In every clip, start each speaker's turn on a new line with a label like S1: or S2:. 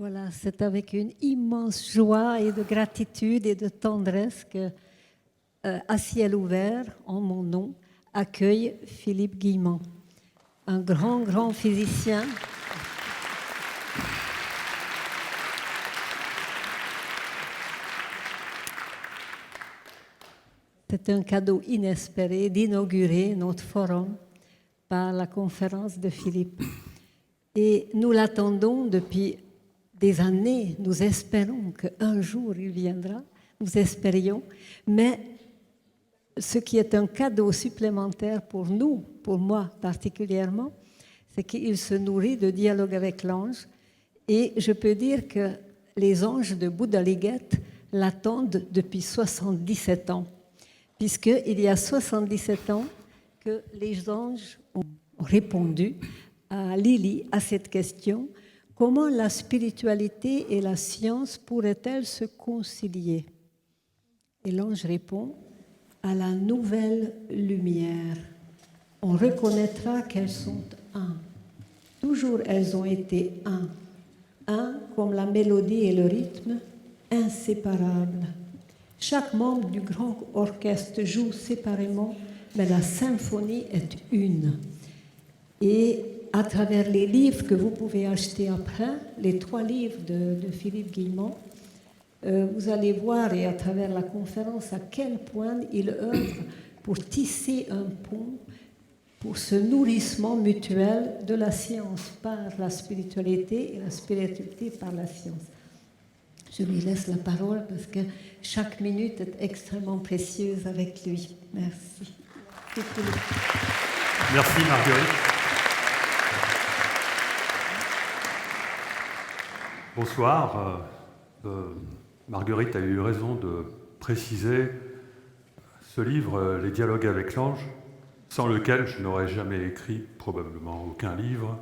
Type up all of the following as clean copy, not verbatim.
S1: Voilà, c'est avec une immense joie et de gratitude et de tendresse que À ciel ouvert, en mon nom, accueille Philippe Guillemont, un grand physicien. C'est un cadeau inespéré d'inaugurer notre forum par la conférence de Philippe. Et nous l'attendons depuis des années. Nous espérons qu'un jour il viendra. Nous espérions. Mais ce qui est un cadeau supplémentaire pour nous, pour moi particulièrement, c'est qu'il se nourrit de dialogue avec l'ange. Et je peux dire que les anges de Bouddha Liget l'attendent depuis 77 ans. Puisqu'il y a 77 ans que les anges ont répondu à Lily à cette question: comment la spiritualité et la science pourraient-elles se concilier? Et l'ange répond: à la nouvelle lumière, on reconnaîtra qu'elles sont un. Toujours elles ont été un comme la mélodie et le rythme, inséparables. Chaque membre du grand orchestre joue séparément, mais la symphonie est une. Et à travers les livres que vous pouvez acheter après, les 3 livres de Philippe Guillemont, vous allez voir, et à travers la conférence, à quel point il œuvre pour tisser un pont pour ce nourrissement mutuel de la science par la spiritualité et la spiritualité par la science. Je lui laisse la parole parce que chaque minute est extrêmement précieuse avec lui. Merci.
S2: Merci Marguerite. Bonsoir. Marguerite a eu raison de préciser ce livre, Les dialogues avec l'ange, sans lequel je n'aurais jamais écrit probablement aucun livre,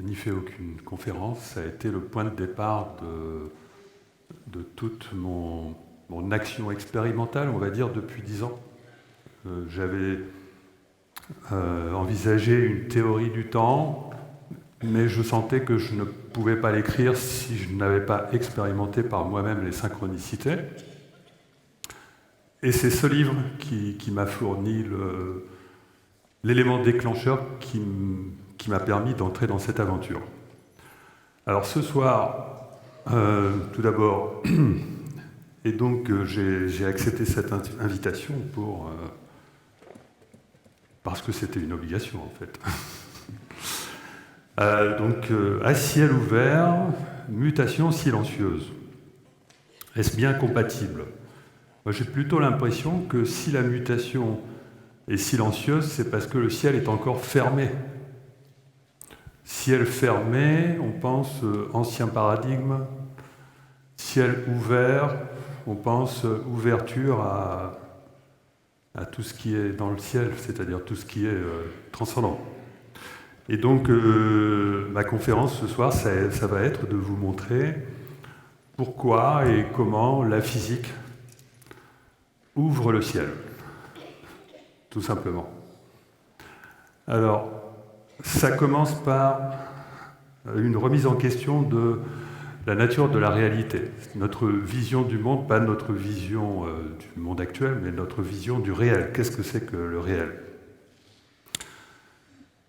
S2: ni fait aucune conférence. Ça a été le point de départ de toute mon action expérimentale, on va dire, depuis 10 ans. J'avais envisagé une théorie du temps, mais je sentais que je ne pouvais pas l'écrire si je n'avais pas expérimenté par moi-même les synchronicités. Et c'est ce livre qui m'a fourni l'élément déclencheur qui m'a permis d'entrer dans cette aventure. Alors ce soir, tout d'abord, et donc j'ai accepté cette invitation parce que c'était une obligation en fait. À ciel ouvert, mutation silencieuse. Est-ce bien compatible? Moi, j'ai plutôt l'impression que si la mutation est silencieuse, c'est parce que le ciel est encore fermé. Ciel fermé, on pense ancien paradigme. Ciel ouvert, on pense ouverture à tout ce qui est dans le ciel, c'est-à-dire tout ce qui est transcendant. Et donc, ma conférence ce soir, ça va être de vous montrer pourquoi et comment la physique ouvre le ciel, tout simplement. Alors, ça commence par une remise en question de la nature de la réalité. Notre vision du monde, pas notre vision du monde actuel, mais notre vision du réel. Qu'est-ce que c'est que le réel ?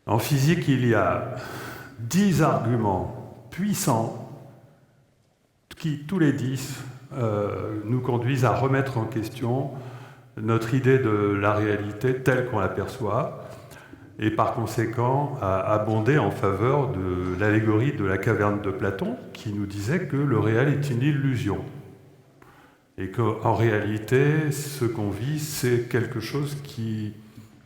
S2: En physique, il y a 10 arguments puissants qui, tous les 10, nous conduisent à remettre en question notre idée de la réalité telle qu'on l'aperçoit et par conséquent à abonder en faveur de l'allégorie de la caverne de Platon qui nous disait que le réel est une illusion et qu'en réalité, ce qu'on vit, c'est quelque chose qui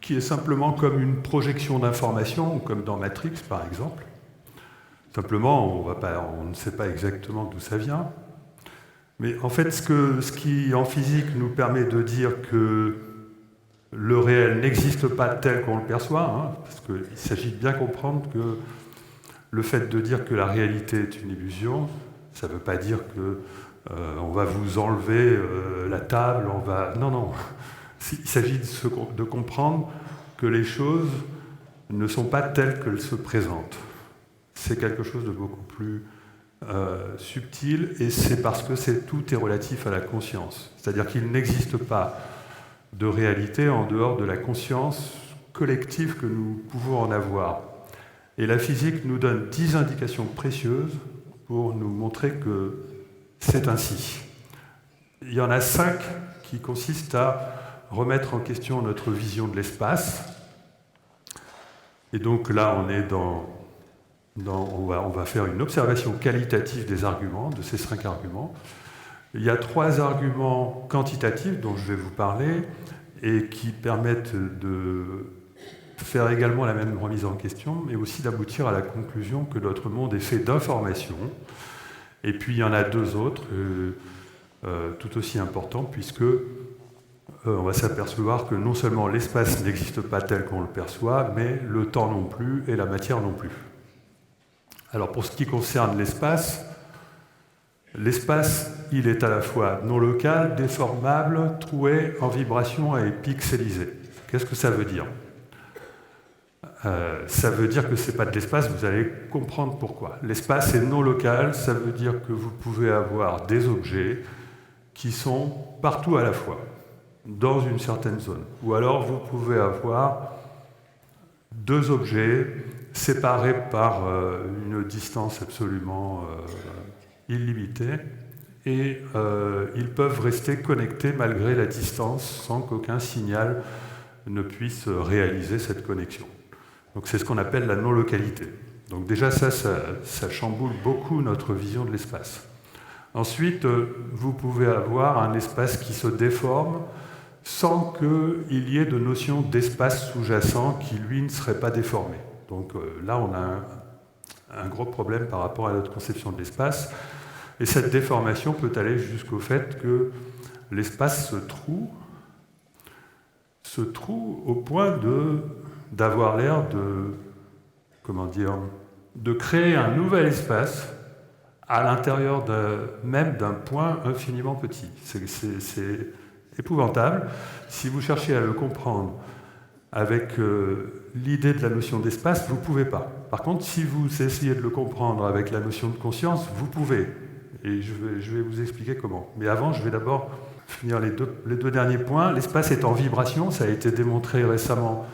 S2: est simplement comme une projection d'informations, comme dans Matrix par exemple. Simplement, on ne sait pas exactement d'où ça vient. Mais en fait, ce qui en physique nous permet de dire que le réel n'existe pas tel qu'on le perçoit, parce qu'il s'agit de bien comprendre que le fait de dire que la réalité est une illusion, ça ne veut pas dire qu'on va vous enlever la table, Non. Il s'agit de comprendre que les choses ne sont pas telles qu'elles se présentent. C'est quelque chose de beaucoup plus subtil, et c'est parce que tout est relatif à la conscience. C'est-à-dire qu'il n'existe pas de réalité en dehors de la conscience collective que nous pouvons en avoir. Et la physique nous donne 10 indications précieuses pour nous montrer que c'est ainsi. Il y en a 5 qui consistent à remettre en question notre vision de l'espace. Et donc là, on est on va faire une observation qualitative des arguments, de ces 5 arguments. Il y a 3 arguments quantitatifs dont je vais vous parler et qui permettent de faire également la même remise en question, mais aussi d'aboutir à la conclusion que notre monde est fait d'informations. Et puis il y en a 2 autres, tout aussi importants, puisque on va s'apercevoir que non seulement l'espace n'existe pas tel qu'on le perçoit, mais le temps non plus et la matière non plus. Alors pour ce qui concerne l'espace, il est à la fois non local, déformable, troué, en vibration et pixelisé. Qu'est-ce que ça veut dire ? Ça veut dire que ce n'est pas de l'espace, vous allez comprendre pourquoi. L'espace est non local, ça veut dire que vous pouvez avoir des objets qui sont partout à la fois, dans une certaine zone. Ou alors vous pouvez avoir 2 objets séparés par une distance absolument illimitée, et ils peuvent rester connectés malgré la distance sans qu'aucun signal ne puisse réaliser cette connexion. Donc c'est ce qu'on appelle la non-localité. Donc déjà ça chamboule beaucoup notre vision de l'espace. Ensuite, vous pouvez avoir un espace qui se déforme sans qu'il y ait de notion d'espace sous-jacent qui, lui, ne serait pas déformé. Donc là, on a un gros problème par rapport à notre conception de l'espace. Et cette déformation peut aller jusqu'au fait que l'espace se troue au point d'avoir l'air de créer un nouvel espace à l'intérieur même d'un point infiniment petit. C'est épouvantable. Si vous cherchez à le comprendre avec l'idée de la notion d'espace, vous ne pouvez pas. Par contre, si vous essayez de le comprendre avec la notion de conscience, vous pouvez. Et je vais vous expliquer comment. Mais avant, je vais d'abord finir les deux derniers points. L'espace est en vibration, ça a été démontré récemment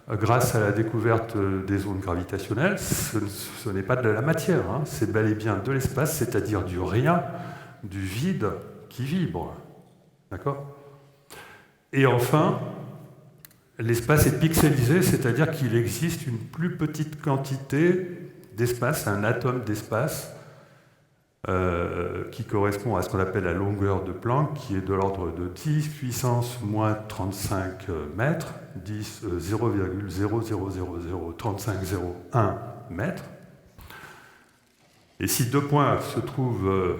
S2: grâce à la découverte des ondes gravitationnelles. Ce n'est pas de la matière, hein. C'est bel et bien de l'espace, c'est-à-dire du rien, du vide qui vibre. D'accord ? Et enfin, l'espace est pixelisé, c'est-à-dire qu'il existe une plus petite quantité d'espace, un atome d'espace, qui correspond à ce qu'on appelle la longueur de Planck, qui est de l'ordre de 10 puissance moins 35 mètres, 0,0003501 mètres. Et si 2 points se trouvent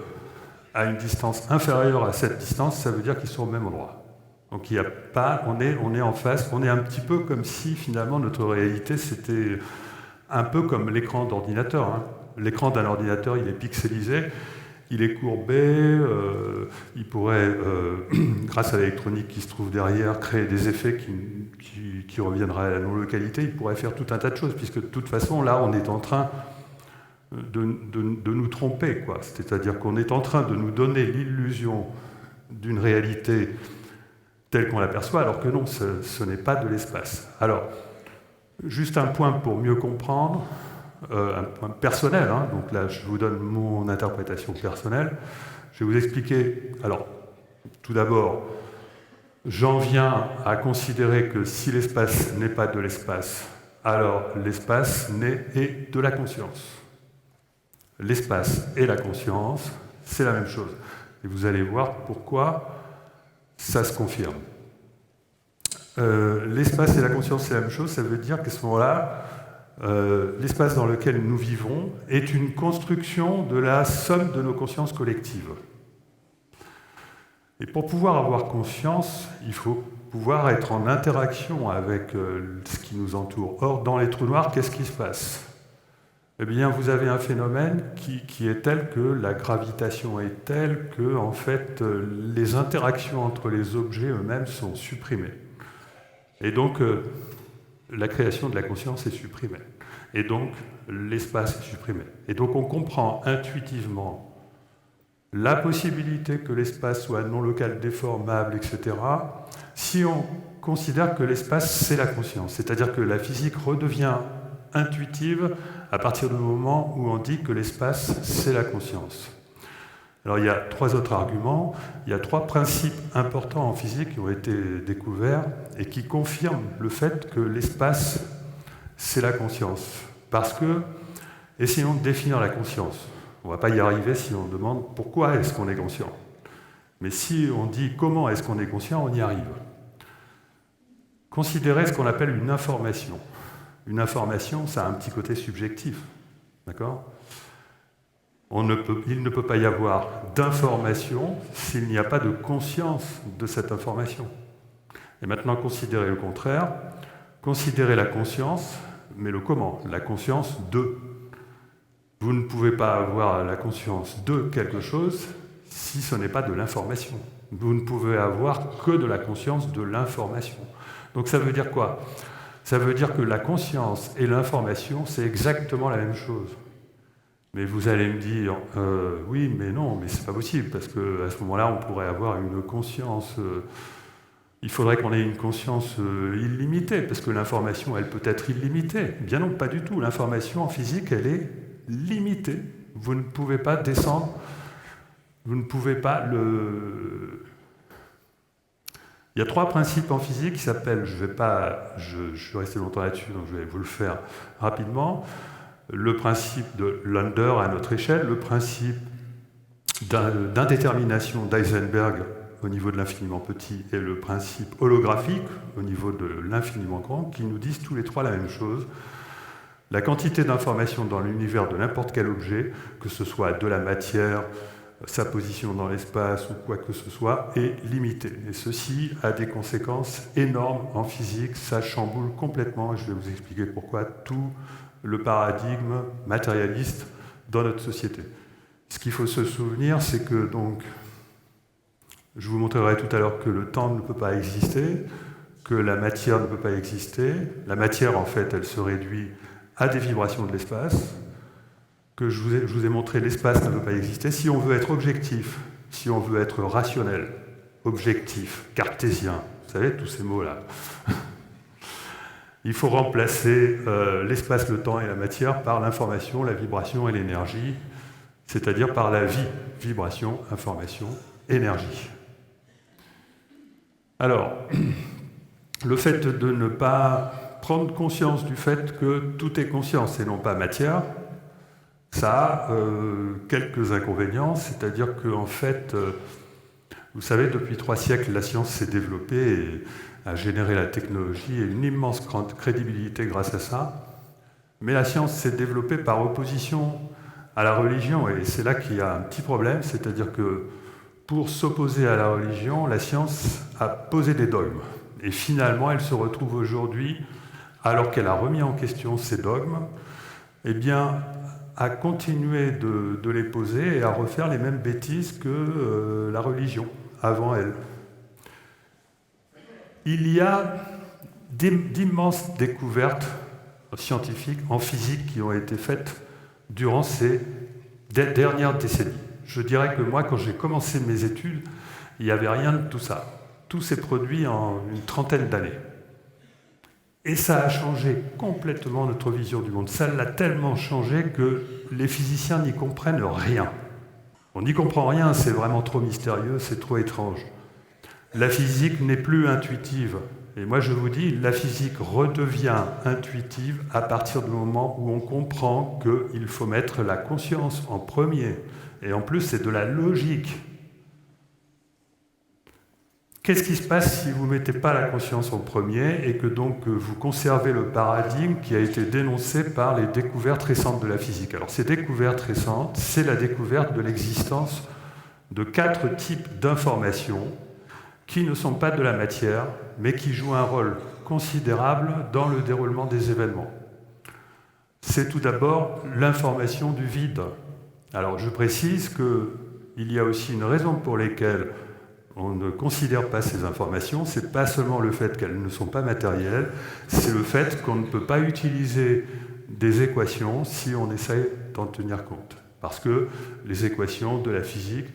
S2: à une distance inférieure à cette distance, ça veut dire qu'ils sont au même endroit. Donc il y a pas, on est en face, on est un petit peu comme si finalement notre réalité c'était un peu comme l'écran d'ordinateur, hein. L'écran d'un ordinateur, il est pixelisé, il est courbé, il pourrait, grâce à l'électronique qui se trouve derrière, créer des effets qui reviendraient à la non-localité, il pourrait faire tout un tas de choses, puisque de toute façon, là, on est en train de nous tromper, quoi. C'est-à-dire qu'on est en train de nous donner l'illusion d'une réalité telle qu'on l'aperçoit, alors que non, ce n'est pas de l'espace. Alors, juste un point pour mieux comprendre, un point personnel, hein, donc là je vous donne mon interprétation personnelle. Je vais vous expliquer. Alors, tout d'abord, j'en viens à considérer que si l'espace n'est pas de l'espace, alors l'espace est de la conscience. L'espace et la conscience, c'est la même chose. Et vous allez voir pourquoi ça se confirme. L'espace et la conscience, c'est la même chose, ça veut dire qu'à ce moment-là, l'espace dans lequel nous vivons est une construction de la somme de nos consciences collectives. Et pour pouvoir avoir conscience, il faut pouvoir être en interaction avec ce qui nous entoure. Or, dans les trous noirs, qu'est-ce qui se passe ? Eh bien, vous avez un phénomène qui est tel que la gravitation est telle que, en fait, les interactions entre les objets eux-mêmes sont supprimées. Et donc, la création de la conscience est supprimée. et donc l'espace est supprimé. Et donc on comprend intuitivement la possibilité que l'espace soit non local, déformable, etc., si on considère que l'espace, c'est la conscience. C'est-à-dire que la physique redevient intuitive à partir du moment où on dit que l'espace, c'est la conscience. Alors il y a 3 autres arguments, il y a 3 principes importants en physique qui ont été découverts et qui confirment le fait que l'espace, c'est la conscience. Parce que, essayons de définir la conscience. On ne va pas y arriver si on demande pourquoi est-ce qu'on est conscient. Mais si on dit comment est-ce qu'on est conscient, on y arrive. Considérez ce qu'on appelle une information. Une information, ça a un petit côté subjectif. D'accord ? Il ne peut pas y avoir d'information s'il n'y a pas de conscience de cette information. Et maintenant, considérez le contraire. Considérez la conscience, mais le comment ? La conscience de. Vous ne pouvez pas avoir la conscience de quelque chose si ce n'est pas de l'information. Vous ne pouvez avoir que de la conscience de l'information. Donc ça veut dire quoi ? Ça veut dire que la conscience et l'information, c'est exactement la même chose. Mais vous allez me dire, oui, mais non, mais c'est pas possible, parce qu'à ce moment-là, on pourrait avoir une conscience... il faudrait qu'on ait une conscience illimitée, parce que l'information, elle peut être illimitée. Bien non, pas du tout. L'information en physique, elle est limitée. Vous ne pouvez pas descendre, vous ne pouvez pas le... Il y a 3 principes en physique qui s'appellent, je suis resté longtemps là-dessus, donc je vais vous le faire rapidement. Le principe de Lander à notre échelle, le principe d'indétermination d'Heisenberg au niveau de l'infiniment petit et le principe holographique au niveau de l'infiniment grand, qui nous disent tous les 3 la même chose. La quantité d'informations dans l'univers de n'importe quel objet, que ce soit de la matière, sa position dans l'espace ou quoi que ce soit, est limitée. Et ceci a des conséquences énormes en physique, ça chamboule complètement, et je vais vous expliquer pourquoi, tout le paradigme matérialiste dans notre société. Ce qu'il faut se souvenir, c'est que, donc, je vous montrerai tout à l'heure que le temps ne peut pas exister, que la matière ne peut pas exister. La matière, en fait, elle se réduit à des vibrations de l'espace, que je vous ai montré, l'espace ne peut pas exister. Si on veut être objectif, si on veut être rationnel, objectif, cartésien, vous savez, tous ces mots-là, il faut remplacer l'espace, le temps et la matière par l'information, la vibration et l'énergie, c'est-à-dire par la vie, vibration, information, énergie. Alors, le fait de ne pas prendre conscience du fait que tout est conscience et non pas matière, ça a quelques inconvénients, c'est-à-dire qu'en fait, vous savez, depuis 3 siècles, la science s'est développée et a généré la technologie et une immense crédibilité grâce à ça. Mais la science s'est développée par opposition à la religion, et c'est là qu'il y a un petit problème, c'est-à-dire que pour s'opposer à la religion, la science a posé des dogmes. Et finalement, elle se retrouve aujourd'hui, alors qu'elle a remis en question ces dogmes, eh bien, à continuer de les poser et à refaire les mêmes bêtises que la religion, avant elle. Il y a d'immenses découvertes scientifiques en physique qui ont été faites durant ces dernières décennies. Je dirais que moi, quand j'ai commencé mes études, il n'y avait rien de tout ça. Tout s'est produit en une 30aine d'années. Et ça a changé complètement notre vision du monde. Ça l'a tellement changé que les physiciens n'y comprennent rien. On n'y comprend rien, c'est vraiment trop mystérieux, c'est trop étrange. La physique n'est plus intuitive. Et moi je vous dis, la physique redevient intuitive à partir du moment où on comprend qu'il faut mettre la conscience en premier. Et en plus, c'est de la logique. Qu'est-ce qui se passe si vous ne mettez pas la conscience en premier et que donc vous conservez le paradigme qui a été dénoncé par les découvertes récentes de la physique? Alors ces découvertes récentes, c'est la découverte de l'existence de 4 types d'informations qui ne sont pas de la matière, mais qui jouent un rôle considérable dans le déroulement des événements. C'est tout d'abord l'information du vide. Alors je précise qu'il y a aussi une raison pour laquelle on ne considère pas ces informations, c'est pas seulement le fait qu'elles ne sont pas matérielles, c'est le fait qu'on ne peut pas utiliser des équations si on essaye d'en tenir compte. Parce que les équations de la physique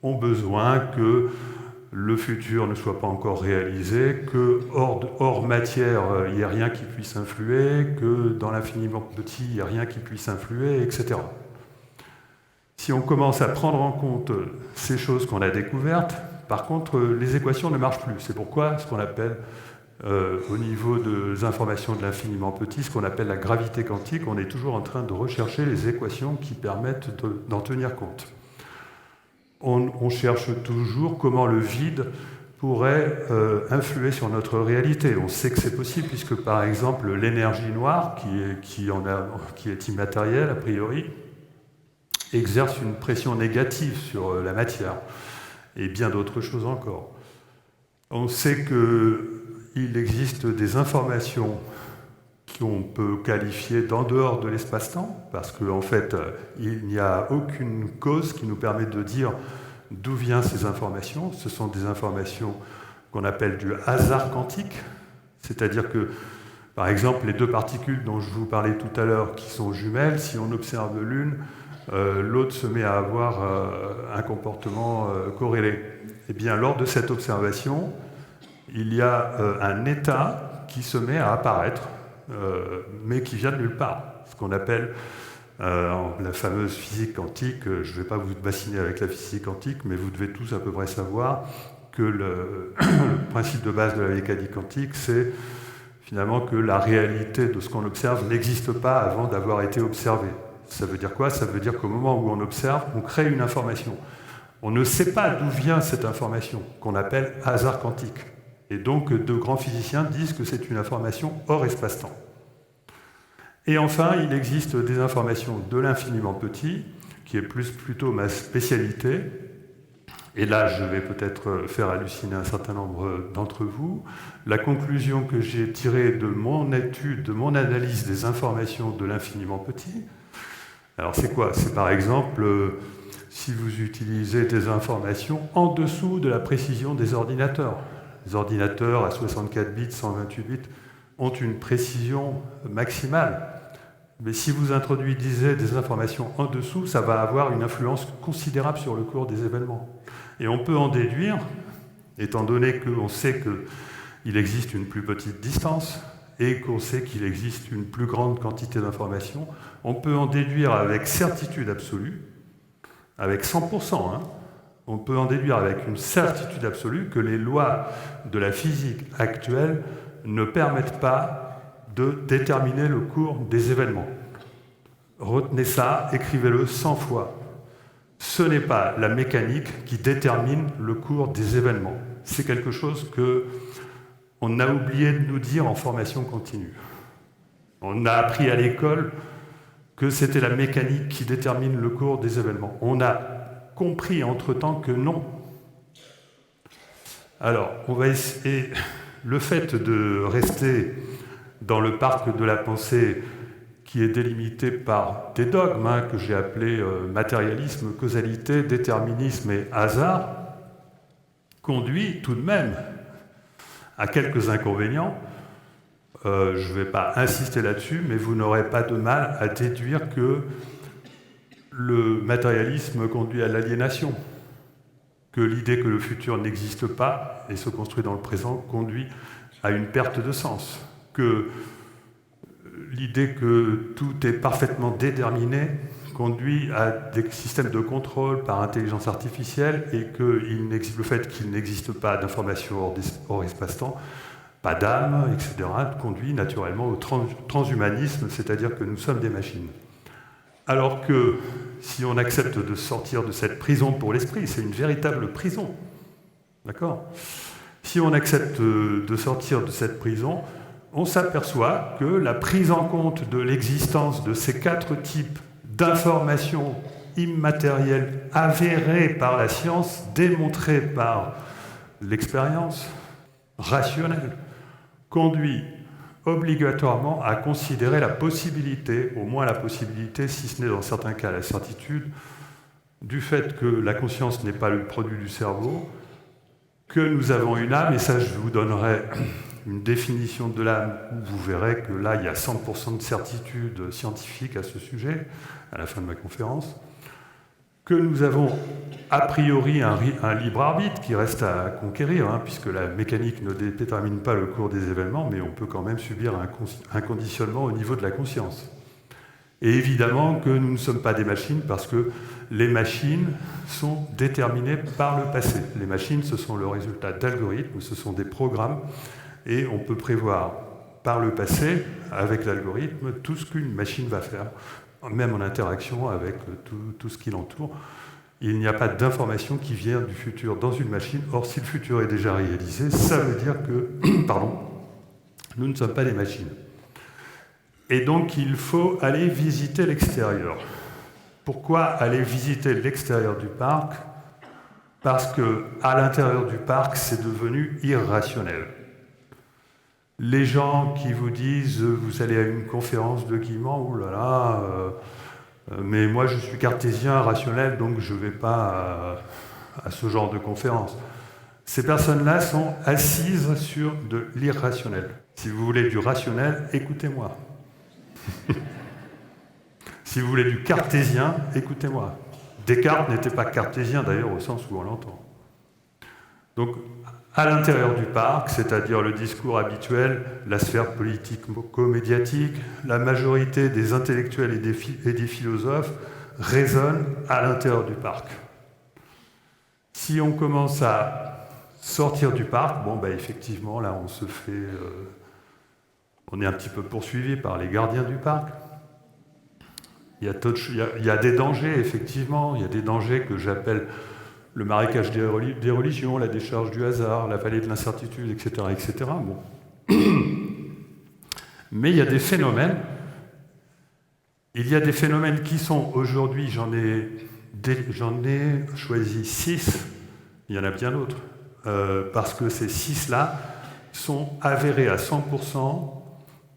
S2: ont besoin que le futur ne soit pas encore réalisé, que hors matière, il n'y ait rien qui puisse influer, que dans l'infiniment petit, il n'y ait rien qui puisse influer, etc. Si on commence à prendre en compte ces choses qu'on a découvertes, par contre, les équations ne marchent plus. C'est pourquoi ce qu'on appelle, au niveau des informations de l'infiniment petit, ce qu'on appelle la gravité quantique, on est toujours en train de rechercher les équations qui permettent d'en tenir compte. On cherche toujours comment le vide pourrait influer sur notre réalité. On sait que c'est possible, puisque par exemple l'énergie noire, qui est immatérielle a priori, exerce une pression négative sur la matière, et bien d'autres choses encore. On sait qu'il existe des informations qu'on peut qualifier d'en dehors de l'espace-temps, parce qu'en fait, il n'y a aucune cause qui nous permet de dire d'où viennent ces informations. Ce sont des informations qu'on appelle du hasard quantique, c'est-à-dire que, par exemple, les deux particules dont je vous parlais tout à l'heure, qui sont jumelles, si on observe l'une, l'autre se met à avoir un comportement corrélé. Eh bien, lors de cette observation, il y a un état qui se met à apparaître, mais qui vient de nulle part. Ce qu'on appelle la fameuse physique quantique. Je ne vais pas vous bassiner avec la physique quantique, mais vous devez tous à peu près savoir que le principe de base de la mécanique quantique, c'est finalement que la réalité de ce qu'on observe n'existe pas avant d'avoir été observé. Ça veut dire quoi? Ça veut dire qu'au moment où on observe, on crée une information. On ne sait pas d'où vient cette information, qu'on appelle hasard quantique. Et donc, de grands physiciens disent que c'est une information hors espace-temps. Et enfin, il existe des informations de l'infiniment petit, qui est plutôt ma spécialité. Et là, je vais peut-être faire halluciner un certain nombre d'entre vous. La conclusion que j'ai tirée de mon étude, de mon analyse des informations de l'infiniment petit, alors c'est quoi? C'est par exemple, si vous utilisez des informations en dessous de la précision des ordinateurs. Les ordinateurs à 64 bits, 128 bits ont une précision maximale. Mais si vous introduisez des informations en dessous, ça va avoir une influence considérable sur le cours des événements. Et on peut en déduire, étant donné qu'on sait qu'il existe une plus petite distance et qu'on sait qu'il existe une plus grande quantité d'informations, on peut en déduire avec certitude absolue, avec 100%, on peut en déduire avec une certitude absolue que les lois de la physique actuelle ne permettent pas de déterminer le cours des événements. Retenez ça, écrivez-le 100 fois. Ce n'est pas la mécanique qui détermine le cours des événements. C'est quelque chose qu'on a oublié de nous dire en formation continue. On a appris à l'école que c'était la mécanique qui détermine le cours des événements. On a compris entre-temps que non. Alors, on va essayer. Le fait de rester dans le parc de la pensée qui est délimité par des dogmes que j'ai appelés matérialisme, causalité, déterminisme et hasard, conduit tout de même à quelques inconvénients. Je ne vais pas insister là-dessus, mais vous n'aurez pas de mal à déduire que le matérialisme conduit à l'aliénation, que l'idée que le futur n'existe pas et se construit dans le présent conduit à une perte de sens, que l'idée que tout est parfaitement déterminé conduit à des systèmes de contrôle par intelligence artificielle et que le fait qu'il n'existe pas d'information hors espace-temps, pas d'âme, etc., conduit naturellement au transhumanisme, c'est-à-dire que nous sommes des machines. Alors que si on accepte de sortir de cette prison pour l'esprit, c'est une véritable prison, d'accord? Si on accepte de sortir de cette prison, on s'aperçoit que la prise en compte de l'existence de ces 4 types d'informations immatérielles avérées par la science, démontrées par l'expérience rationnelle, conduit obligatoirement à considérer la possibilité, au moins la possibilité, si ce n'est dans certains cas la certitude, du fait que la conscience n'est pas le produit du cerveau, que nous avons une âme, et ça je vous donnerai une définition de l'âme où vous verrez que là, il y a 100% de certitude scientifique à ce sujet, à la fin de ma conférence, que nous avons a priori un libre arbitre qui reste à conquérir, hein, puisque la mécanique ne détermine pas le cours des événements, mais on peut quand même subir un conditionnement au niveau de la conscience. Et évidemment que nous ne sommes pas des machines, parce que les machines sont déterminées par le passé. Les machines, ce sont le résultat d'algorithmes, ce sont des programmes, et on peut prévoir par le passé, avec l'algorithme, tout ce qu'une machine va faire, même en interaction avec tout ce qui l'entoure. Il n'y a pas d'information qui vient du futur dans une machine. Or, si le futur est déjà réalisé, ça veut dire que pardon, nous ne sommes pas des machines. Et donc, il faut aller visiter l'extérieur. Pourquoi aller visiter l'extérieur du parc? Parce qu'à l'intérieur du parc, c'est devenu irrationnel. Les gens qui vous disent « vous allez à une conférence de Guillemot, oh là là, mais moi je suis cartésien, rationnel, donc je ne vais pas à ce genre de conférence ». Ces personnes-là sont assises sur de l'irrationnel. Si vous voulez du rationnel, écoutez-moi. Si vous voulez du cartésien, écoutez-moi. Descartes n'était pas cartésien d'ailleurs au sens où on l'entend. Donc, à l'intérieur du parc, c'est-à-dire le discours habituel, la sphère politico-médiatique, la majorité des intellectuels et des philosophes résonnent à l'intérieur du parc. Si on commence à sortir du parc, bon, bah, effectivement, là, on se fait... on est un petit peu poursuivi par les gardiens du parc. Il y a des dangers, effectivement. Il y a des dangers que j'appelle le marécage des religions, la décharge du hasard, la vallée de l'incertitude, etc., etc. Bon. Mais il y a des phénomènes. Il y a des phénomènes qui sont aujourd'hui, j'en ai choisi 6, il y en a bien d'autres, parce que ces 6-là sont avérés à 100%,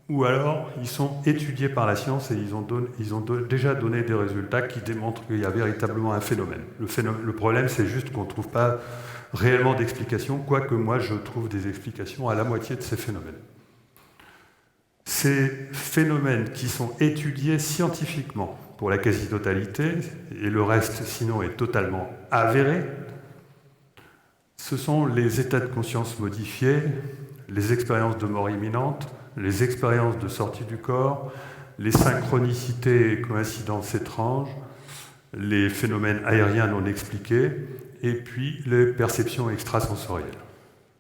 S2: ou alors ils sont étudiés par la science et ils ont déjà donné des résultats qui démontrent qu'il y a véritablement un phénomène. Le problème, c'est juste qu'on ne trouve pas réellement d'explication, quoique moi je trouve des explications à la moitié de ces phénomènes. Ces phénomènes qui sont étudiés scientifiquement pour la quasi-totalité, et le reste sinon est totalement avéré, ce sont les états de conscience modifiés, les expériences de mort imminente, les expériences de sortie du corps, les synchronicités et coïncidences étranges, les phénomènes aériens non expliqués, et puis les perceptions extrasensorielles.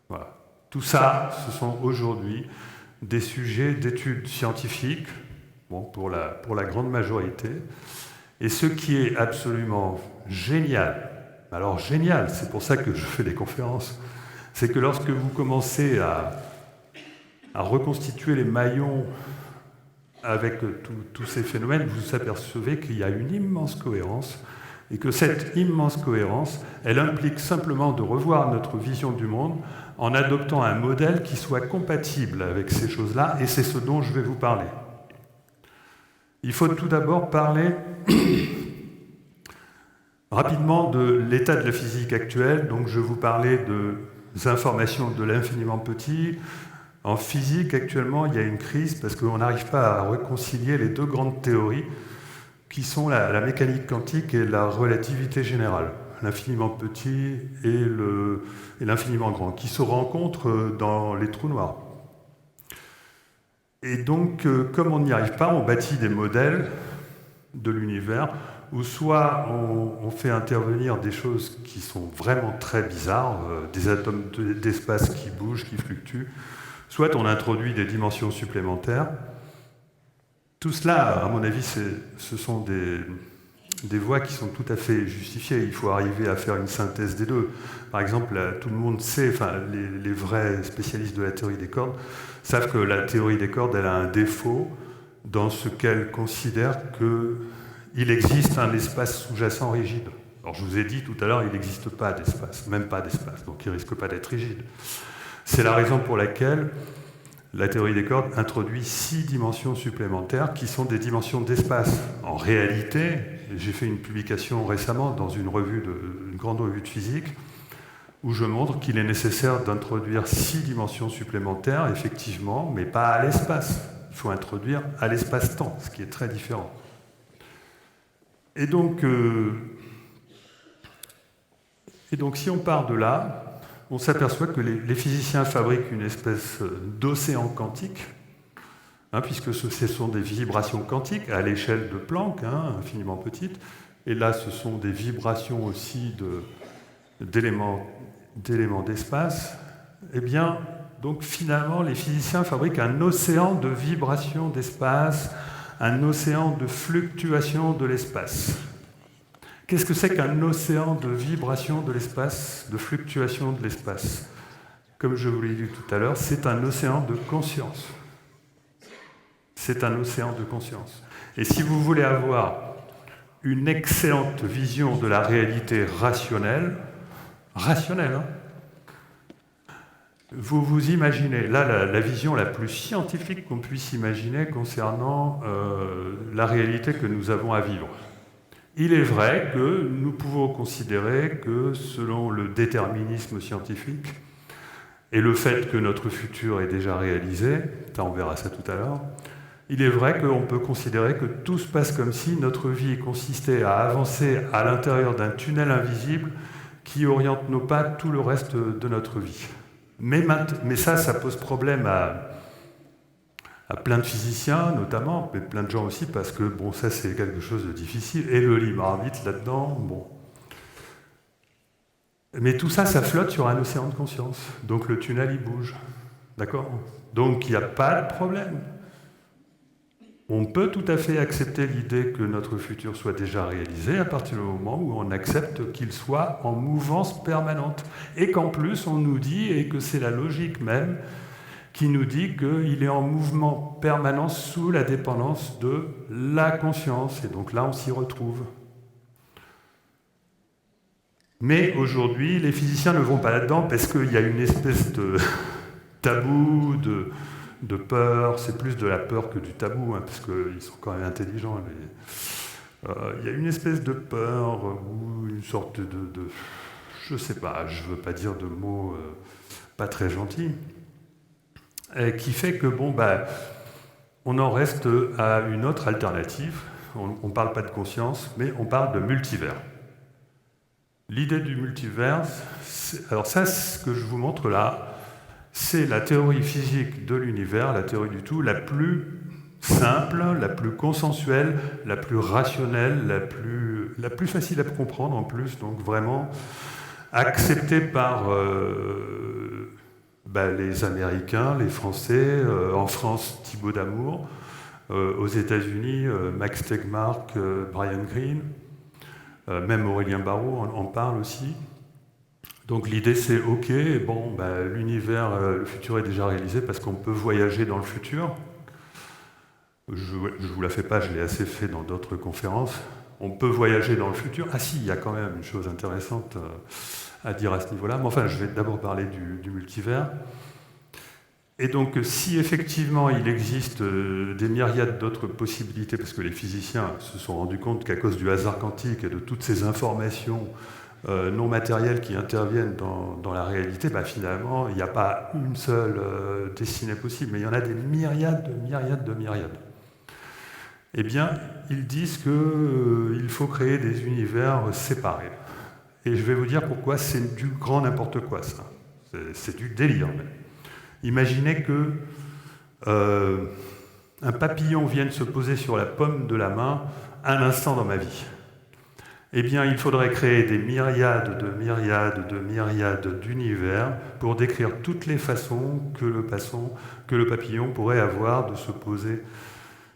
S2: Voilà. Tout ça, ce sont aujourd'hui des sujets d'études scientifiques, bon, pour la grande majorité, et ce qui est absolument génial, alors génial, c'est pour ça que je fais des conférences, c'est que lorsque vous commencez à reconstituer les maillons avec tous ces phénomènes, vous apercevez qu'il y a une immense cohérence et que cette immense cohérence, elle implique simplement de revoir notre vision du monde en adoptant un modèle qui soit compatible avec ces choses-là, et c'est ce dont je vais vous parler. Il faut tout d'abord parler rapidement de l'état de la physique actuelle. Donc je vais vous parler des informations de l'infiniment petit. En physique, actuellement, il y a une crise parce qu'on n'arrive pas à réconcilier les deux grandes théories qui sont la mécanique quantique et la relativité générale, l'infiniment petit et l'infiniment grand, qui se rencontrent dans les trous noirs. Et donc, comme on n'y arrive pas, on bâtit des modèles de l'univers où soit on fait intervenir des choses qui sont vraiment très bizarres, des atomes d'espace qui bougent, qui fluctuent, soit on introduit des dimensions supplémentaires. Tout cela, à mon avis, ce sont des voies qui sont tout à fait justifiées. Il faut arriver à faire une synthèse des deux. Par exemple, tout le monde sait, enfin, les vrais spécialistes de la théorie des cordes savent que la théorie des cordes, elle a un défaut dans ce qu'elle considère qu'il existe un espace sous-jacent rigide. Alors, je vous ai dit tout à l'heure, il n'existe pas d'espace, même pas d'espace, donc il ne risque pas d'être rigide. C'est la raison pour laquelle la théorie des cordes introduit 6 dimensions supplémentaires qui sont des dimensions d'espace. En réalité, j'ai fait une publication récemment dans une grande revue de physique, où je montre qu'il est nécessaire d'introduire 6 dimensions supplémentaires, effectivement, mais pas à l'espace. Il faut introduire à l'espace-temps, ce qui est très différent. Et donc, si on part de là, on s'aperçoit que les physiciens fabriquent une espèce d'océan quantique, puisque ce sont des vibrations quantiques à l'échelle de Planck, infiniment petites, et là ce sont des vibrations aussi d'éléments d'espace. Eh bien, donc finalement, les physiciens fabriquent un océan de vibrations d'espace, un océan de fluctuation de l'espace. Qu'est-ce que c'est qu'un océan de vibration de l'espace, de fluctuation de l'espace? Comme je vous l'ai dit tout à l'heure, c'est un océan de conscience. C'est un océan de conscience. Et si vous voulez avoir une excellente vision de la réalité rationnelle, vous vous imaginez, là, la vision la plus scientifique qu'on puisse imaginer concernant la réalité que nous avons à vivre. Il est vrai que nous pouvons considérer que, selon le déterminisme scientifique et le fait que notre futur est déjà réalisé, on verra ça tout à l'heure, il est vrai qu'on peut considérer que tout se passe comme si notre vie consistait à avancer à l'intérieur d'un tunnel invisible qui oriente nos pas tout le reste de notre vie. Mais ça pose problème à plein de physiciens, notamment, mais plein de gens aussi, parce que, bon, ça, c'est quelque chose de difficile, et le libre arbitre là-dedans, bon. Mais tout ça, ça flotte sur un océan de conscience. Donc le tunnel, il bouge. D'accord? Donc il n'y a pas de problème. On peut tout à fait accepter l'idée que notre futur soit déjà réalisé à partir du moment où on accepte qu'il soit en mouvance permanente. Et qu'en plus, on nous dit, et que c'est la logique même, qui nous dit qu'il est en mouvement permanent sous la dépendance de la conscience. Et donc là, on s'y retrouve. Mais aujourd'hui, les physiciens ne vont pas là-dedans parce qu'il y a une espèce de tabou, de peur. C'est plus de la peur que du tabou, parce qu'ils sont quand même intelligents. Il y a une espèce de peur ou une sorte de je sais pas, je veux pas dire de mots pas très gentils, qui fait que, on en reste à une autre alternative. On ne parle pas de conscience, mais on parle de multivers. L'idée du multivers, alors ça, ce que je vous montre là, c'est la théorie physique de l'univers, la théorie du tout, la plus simple, la plus consensuelle, la plus rationnelle, la plus facile à comprendre en plus, donc vraiment acceptée par les Américains, les Français, en France, Thibaut Damour, aux États-Unis, Max Tegmark, Brian Greene, même Aurélien Barraud en parle aussi. Donc l'idée c'est ok, l'univers, le futur est déjà réalisé parce qu'on peut voyager dans le futur. Je ne vous la fais pas, je l'ai assez fait dans d'autres conférences. On peut voyager dans le futur. Ah si, il y a quand même une chose intéressante à dire à ce niveau-là. Mais enfin, je vais d'abord parler du multivers. Et donc, si effectivement il existe des myriades d'autres possibilités, parce que les physiciens se sont rendus compte qu'à cause du hasard quantique et de toutes ces informations non matérielles qui interviennent dans la réalité, finalement, il n'y a pas une seule destinée possible, mais il y en a des myriades de myriades de myriades. Eh bien, ils disent qu'il faut créer des univers séparés. Et je vais vous dire pourquoi c'est du grand n'importe quoi, ça. C'est du délire, même. Imaginez que un papillon vienne se poser sur la paume de la main un instant dans ma vie. Eh bien, il faudrait créer des myriades de myriades de myriades d'univers pour décrire toutes les façons que le papillon pourrait avoir de se poser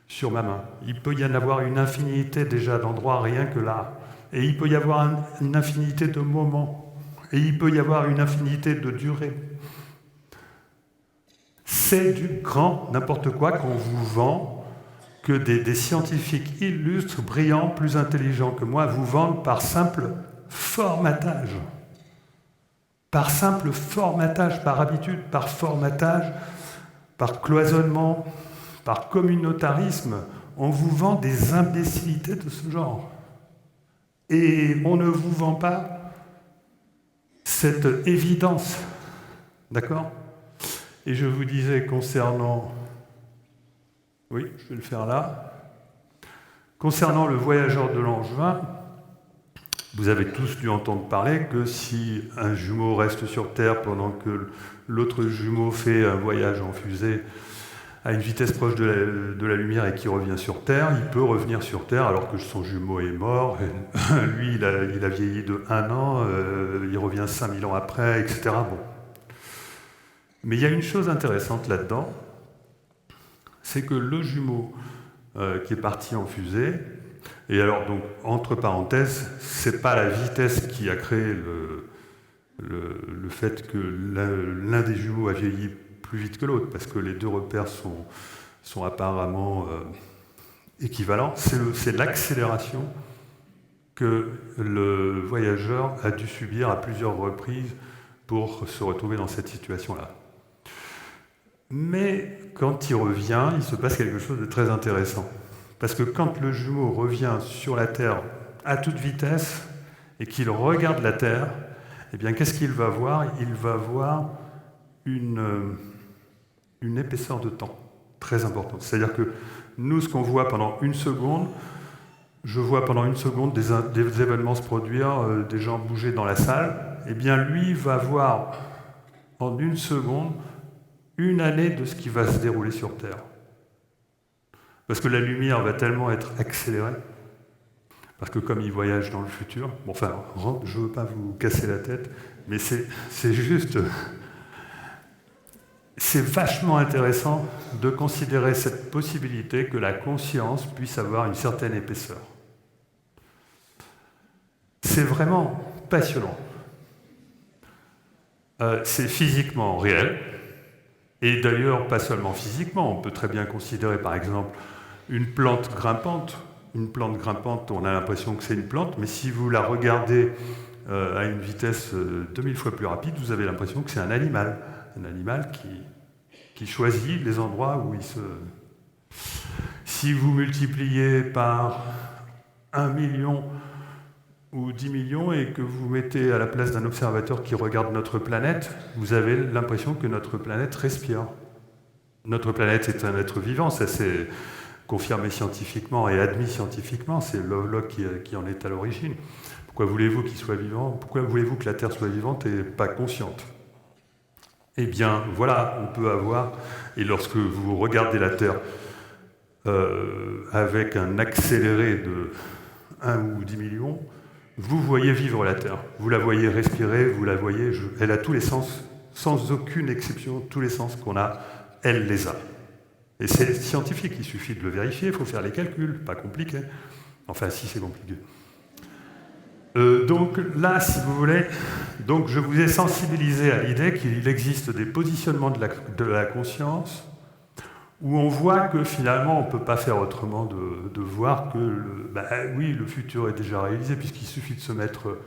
S2: sur ma main. Il peut y en avoir une infinité déjà d'endroits rien que là. Et il peut y avoir une infinité de moments. Et il peut y avoir une infinité de durées. C'est du grand n'importe quoi qu'on vous vend, que des scientifiques illustres, brillants, plus intelligents que moi, vous vendent par simple formatage. Par simple formatage, par habitude, par formatage, par cloisonnement, par communautarisme, on vous vend des imbécilités de ce genre. Et on ne vous vend pas cette évidence. D'accord ? Et je vous disais concernant... Oui, je vais le faire là. Concernant le voyageur de Langevin, vous avez tous dû entendre parler que si un jumeau reste sur Terre pendant que l'autre jumeau fait un voyage en fusée à une vitesse proche de la lumière et qui revient sur Terre, il peut revenir sur Terre alors que son jumeau est mort. Lui, il a vieilli de 1 an, il revient 5000 ans après, etc. Bon. Mais il y a une chose intéressante là-dedans, c'est que le jumeau qui est parti en fusée, et alors donc entre parenthèses, c'est pas la vitesse qui a créé le fait que l'un des jumeaux a vieilli plus vite que l'autre, parce que les deux repères sont apparemment équivalents, c'est l'accélération que le voyageur a dû subir à plusieurs reprises pour se retrouver dans cette situation-là. Mais quand il revient, il se passe quelque chose de très intéressant. Parce que quand le jumeau revient sur la Terre à toute vitesse et qu'il regarde la Terre, eh bien, qu'est-ce qu'il va voir ? Il va voir une épaisseur de temps très importante. C'est-à-dire que nous, ce qu'on voit pendant 1 seconde, je vois pendant 1 seconde des événements se produire, des gens bouger dans la salle, eh bien, lui va voir en 1 seconde 1 année de ce qui va se dérouler sur Terre. Parce que la lumière va tellement être accélérée, parce que comme il voyage dans le futur, bon, enfin, je ne veux pas vous casser la tête, mais c'est juste... C'est vachement intéressant de considérer cette possibilité que la conscience puisse avoir une certaine épaisseur. C'est vraiment passionnant. C'est physiquement réel, et d'ailleurs pas seulement physiquement, on peut très bien considérer par exemple une plante grimpante. Une plante grimpante, on a l'impression que c'est une plante, mais si vous la regardez à une vitesse 2000 fois plus rapide, vous avez l'impression que c'est un animal qui choisit les endroits où il se... Si vous multipliez par 1 million ou 10 millions et que vous mettez à la place d'un observateur qui regarde notre planète, vous avez l'impression que notre planète respire. Notre planète est un être vivant, ça c'est confirmé scientifiquement et admis scientifiquement, c'est Lovelock qui en est à l'origine. Pourquoi voulez-vous qu'il soit vivant ? Pourquoi voulez-vous que la Terre soit vivante et pas consciente ? Eh bien, voilà, on peut avoir, et lorsque vous regardez la Terre avec un accéléré de 1 ou 10 millions, vous voyez vivre la Terre, vous la voyez respirer, vous la voyez, elle a tous les sens, sans aucune exception, tous les sens qu'on a, elle les a. Et c'est scientifique, il suffit de le vérifier, il faut faire les calculs, pas compliqué. Enfin, si, c'est compliqué. Donc là, si vous voulez, donc je vous ai sensibilisé à l'idée qu'il existe des positionnements de la conscience où on voit que finalement on ne peut pas faire autrement de voir que le futur est déjà réalisé, puisqu'il suffit de se mettre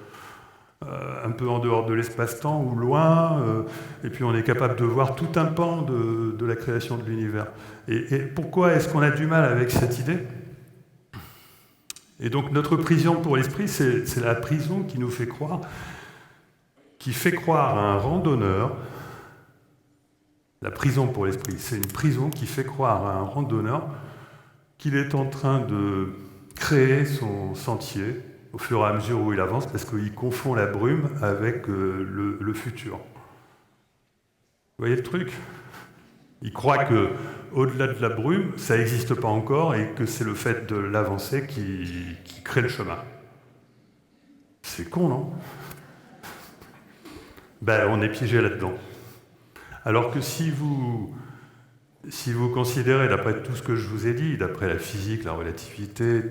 S2: un peu en dehors de l'espace-temps ou loin, et puis on est capable de voir tout un pan de la création de l'univers. Et pourquoi est-ce qu'on a du mal avec cette idée ? Et donc notre prison pour l'esprit, c'est la prison qui nous fait croire, qui fait croire à un randonneur. La prison pour l'esprit, c'est une prison qui fait croire à un randonneur qu'il est en train de créer son sentier au fur et à mesure où il avance, parce qu'il confond la brume avec le futur. Vous voyez le truc ? Il croit qu'au-delà de la brume, ça n'existe pas encore et que c'est le fait de l'avancée qui crée le chemin. C'est con, non ? On est piégé là-dedans. Alors que si vous considérez, d'après tout ce que je vous ai dit, d'après la physique, la relativité,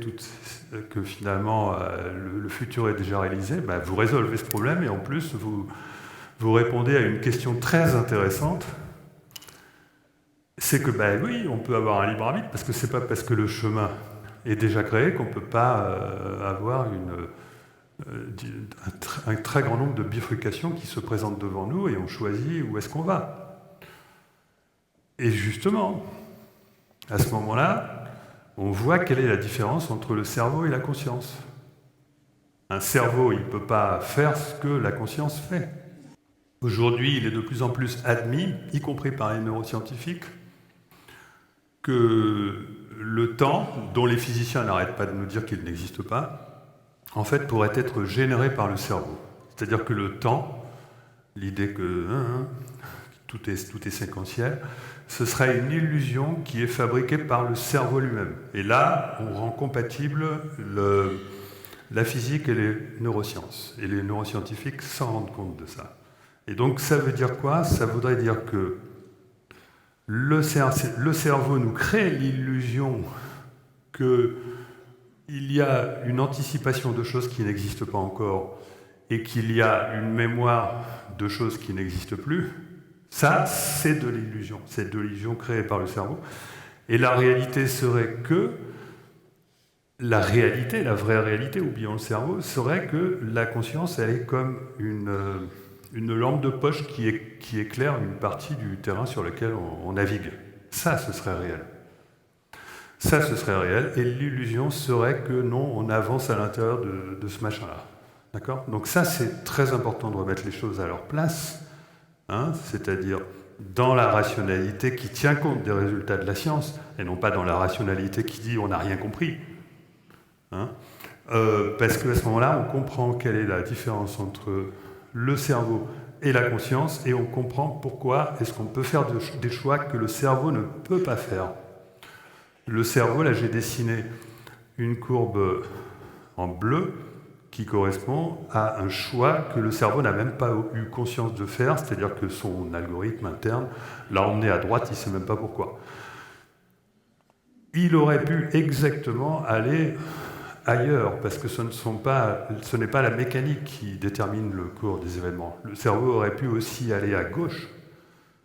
S2: que finalement le futur est déjà réalisé, vous résolvez ce problème et en plus vous répondez à une question très intéressante. C'est que, oui, on peut avoir un libre arbitre, parce que c'est pas parce que le chemin est déjà créé qu'on ne peut pas avoir un très grand nombre de bifurcations qui se présentent devant nous et on choisit où est-ce qu'on va. Et justement, à ce moment-là, on voit quelle est la différence entre le cerveau et la conscience. Un cerveau, il ne peut pas faire ce que la conscience fait. Aujourd'hui, il est de plus en plus admis, y compris par les neuroscientifiques, que le temps, dont les physiciens n'arrêtent pas de nous dire qu'il n'existe pas, en fait, pourrait être généré par le cerveau. C'est-à-dire que le temps, l'idée que tout est séquentiel, ce serait une illusion qui est fabriquée par le cerveau lui-même. Et là, on rend compatible la physique et les neurosciences. Et les neuroscientifiques s'en rendent compte de ça. Et donc, ça veut dire quoi? Ça voudrait dire que le cerveau nous crée l'illusion qu'il y a une anticipation de choses qui n'existent pas encore et qu'il y a une mémoire de choses qui n'existent plus. Ça, c'est de l'illusion. C'est de l'illusion créée par le cerveau. Et la réalité serait que la vraie réalité, oublions le cerveau, serait que la conscience, elle est comme une lampe de poche qui éclaire une partie du terrain sur lequel on navigue. Ça, ce serait réel. Ça, ce serait réel. Et l'illusion serait que non, on avance à l'intérieur de ce machin-là. D'accord? Donc ça, c'est très important de remettre les choses à leur place. C'est-à-dire dans la rationalité qui tient compte des résultats de la science, et non pas dans la rationalité qui dit on n'a rien compris. Parce qu'à ce moment-là, on comprend quelle est la différence entre le cerveau et la conscience, et on comprend pourquoi est-ce qu'on peut faire des choix que le cerveau ne peut pas faire. Le cerveau, là j'ai dessiné une courbe en bleu, qui correspond à un choix que le cerveau n'a même pas eu conscience de faire, c'est-à-dire que son algorithme interne l'a emmené à droite, il ne sait même pas pourquoi. Il aurait pu exactement aller ailleurs, parce que ce n'est pas la mécanique qui détermine le cours des événements. Le cerveau aurait pu aussi aller à gauche,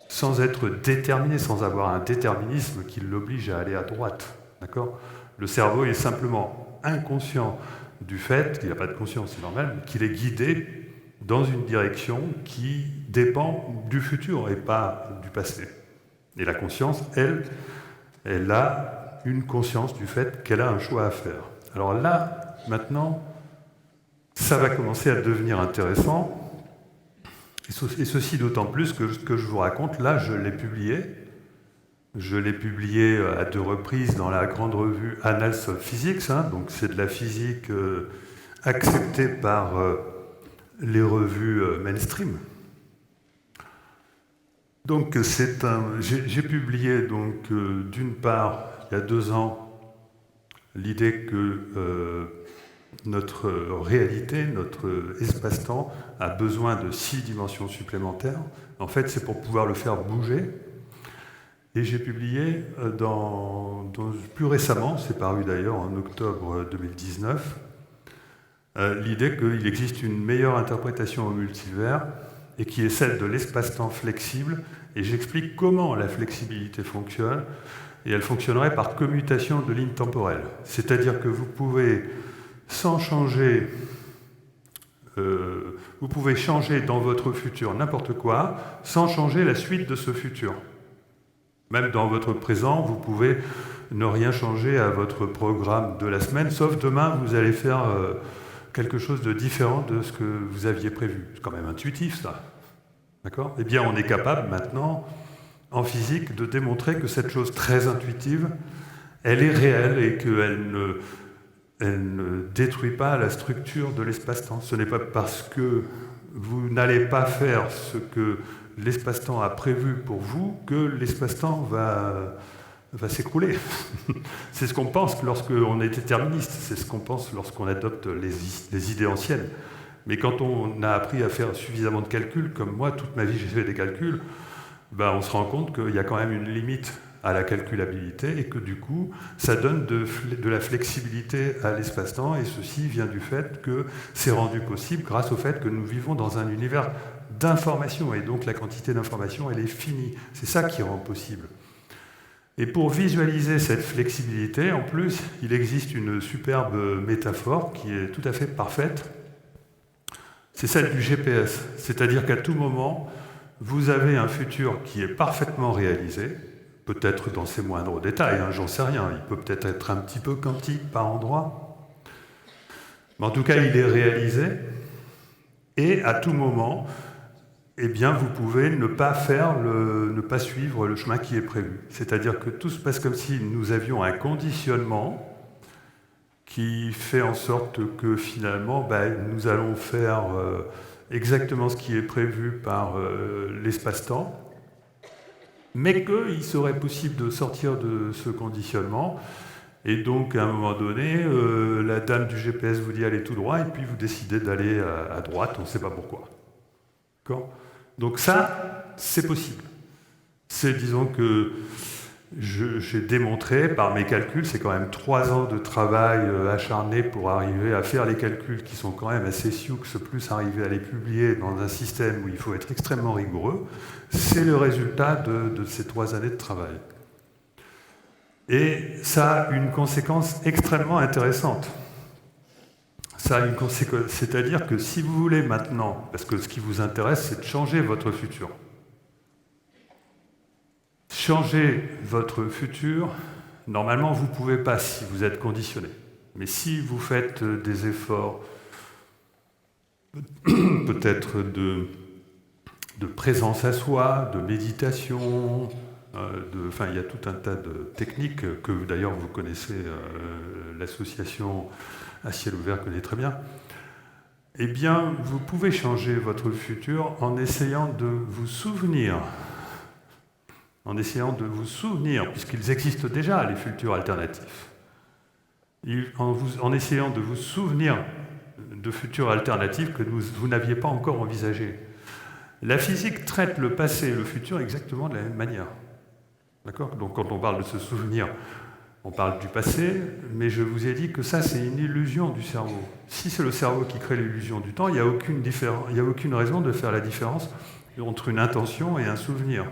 S2: sans être déterminé, sans avoir un déterminisme qui l'oblige à aller à droite. D'accord ? Le cerveau est simplement inconscient du fait qu'il n'a pas de conscience, c'est normal, qu'il est guidé dans une direction qui dépend du futur et pas du passé. Et la conscience, elle a une conscience du fait qu'elle a un choix à faire. Alors là, maintenant, ça va commencer à devenir intéressant, et ceci d'autant plus que ce que je vous raconte, là, je l'ai publié. Je l'ai publié à 2 reprises dans la grande revue Annals of Physics, donc c'est de la physique acceptée par les revues mainstream. Donc j'ai publié donc d'une part il y a 2 ans l'idée que notre réalité, notre espace-temps a besoin de 6 dimensions supplémentaires. En fait, c'est pour pouvoir le faire bouger. Et j'ai publié plus récemment, c'est paru d'ailleurs en octobre 2019, l'idée qu'il existe une meilleure interprétation au multivers et qui est celle de l'espace-temps flexible. Et j'explique comment la flexibilité fonctionne. Et elle fonctionnerait par commutation de lignes temporelles. C'est-à-dire que vous pouvez, sans changer, vous pouvez changer dans votre futur n'importe quoi, sans changer la suite de ce futur. Même dans votre présent, vous pouvez ne rien changer à votre programme de la semaine, sauf demain, vous allez faire quelque chose de différent de ce que vous aviez prévu. C'est quand même intuitif, ça. D'accord ? Eh bien, on est capable maintenant, en physique, de démontrer que cette chose très intuitive, elle est réelle et qu'elle ne détruit pas la structure de l'espace-temps. Ce n'est pas parce que vous n'allez pas faire ce que l'espace-temps a prévu pour vous que l'espace-temps va s'écrouler. C'est ce qu'on pense lorsqu'on est déterministe, c'est ce qu'on pense lorsqu'on adopte les idées anciennes. Mais quand on a appris à faire suffisamment de calculs, comme moi, toute ma vie j'ai fait des calculs, on se rend compte qu'il y a quand même une limite à la calculabilité et que du coup, ça donne de la flexibilité à l'espace-temps, et ceci vient du fait que c'est rendu possible grâce au fait que nous vivons dans un univers d'information, et donc la quantité d'information, elle est finie. C'est ça qui rend possible. Et pour visualiser cette flexibilité, en plus, il existe une superbe métaphore qui est tout à fait parfaite. C'est celle du GPS. C'est-à-dire qu'à tout moment, vous avez un futur qui est parfaitement réalisé, peut-être dans ses moindres détails, j'en sais rien, il peut peut-être être un petit peu quantique par endroit, mais en tout cas, il est réalisé, et à tout moment, eh bien, vous pouvez ne pas suivre le chemin qui est prévu. C'est-à-dire que tout se passe comme si nous avions un conditionnement qui fait en sorte que finalement, nous allons faire exactement ce qui est prévu par l'espace-temps, mais qu'il serait possible de sortir de ce conditionnement. Et donc, à un moment donné, la dame du GPS vous dit allez tout droit, et puis vous décidez d'aller à droite, on ne sait pas pourquoi. D'accord ? Donc ça, c'est possible. C'est, disons que j'ai démontré par mes calculs, c'est quand même 3 ans de travail acharné pour arriver à faire les calculs qui sont quand même assez sioux, plus arriver à les publier dans un système où il faut être extrêmement rigoureux. C'est le résultat de ces 3 années de travail. Et ça a une conséquence extrêmement intéressante. Ça a une conséquence, c'est-à-dire que si vous voulez maintenant, parce que ce qui vous intéresse, c'est de changer votre futur. Changer votre futur, normalement, vous ne pouvez pas si vous êtes conditionné. Mais si vous faites des efforts, peut-être de présence à soi, de méditation, il y a tout un tas de techniques que d'ailleurs vous connaissez, l'association à ciel ouvert connaît très bien. Eh bien, vous pouvez changer votre futur en essayant de vous souvenir, puisqu'ils existent déjà, les futurs alternatifs. En essayant de vous souvenir de futurs alternatifs que vous n'aviez pas encore envisagés. La physique traite le passé et le futur exactement de la même manière. D'accord ? Donc quand on parle de se souvenir, on parle du passé, mais je vous ai dit que ça, c'est une illusion du cerveau. Si c'est le cerveau qui crée l'illusion du temps, il n'y a aucune raison de faire la différence entre une intention et un souvenir.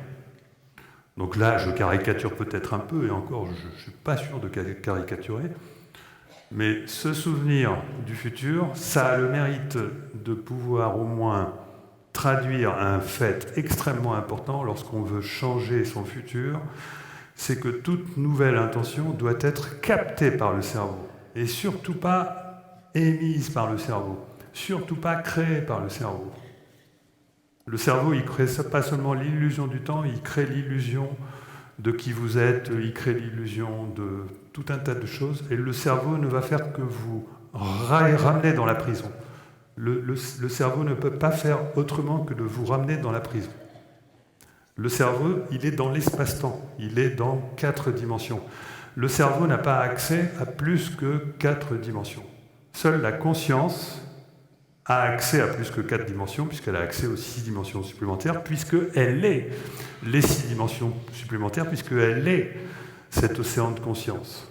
S2: Donc là, je caricature peut-être un peu, et encore, je ne suis pas sûr de caricaturer, mais ce souvenir du futur, ça a le mérite de pouvoir au moins traduire un fait extrêmement important lorsqu'on veut changer son futur, c'est que toute nouvelle intention doit être captée par le cerveau, et surtout pas émise par le cerveau, surtout pas créée par le cerveau. Le cerveau, il crée pas seulement l'illusion du temps, il crée l'illusion de qui vous êtes, il crée l'illusion de tout un tas de choses, et le cerveau ne va faire que vous ramener dans la prison. Le cerveau ne peut pas faire autrement que de vous ramener dans la prison. Le cerveau, il est dans l'espace-temps, il est dans 4 dimensions. Le cerveau n'a pas accès à plus que 4 dimensions. Seule la conscience a accès à plus que 4 dimensions, puisqu'elle a accès aux 6 dimensions supplémentaires, puisqu'elle est les 6 dimensions supplémentaires, puisqu'elle est cet océan de conscience.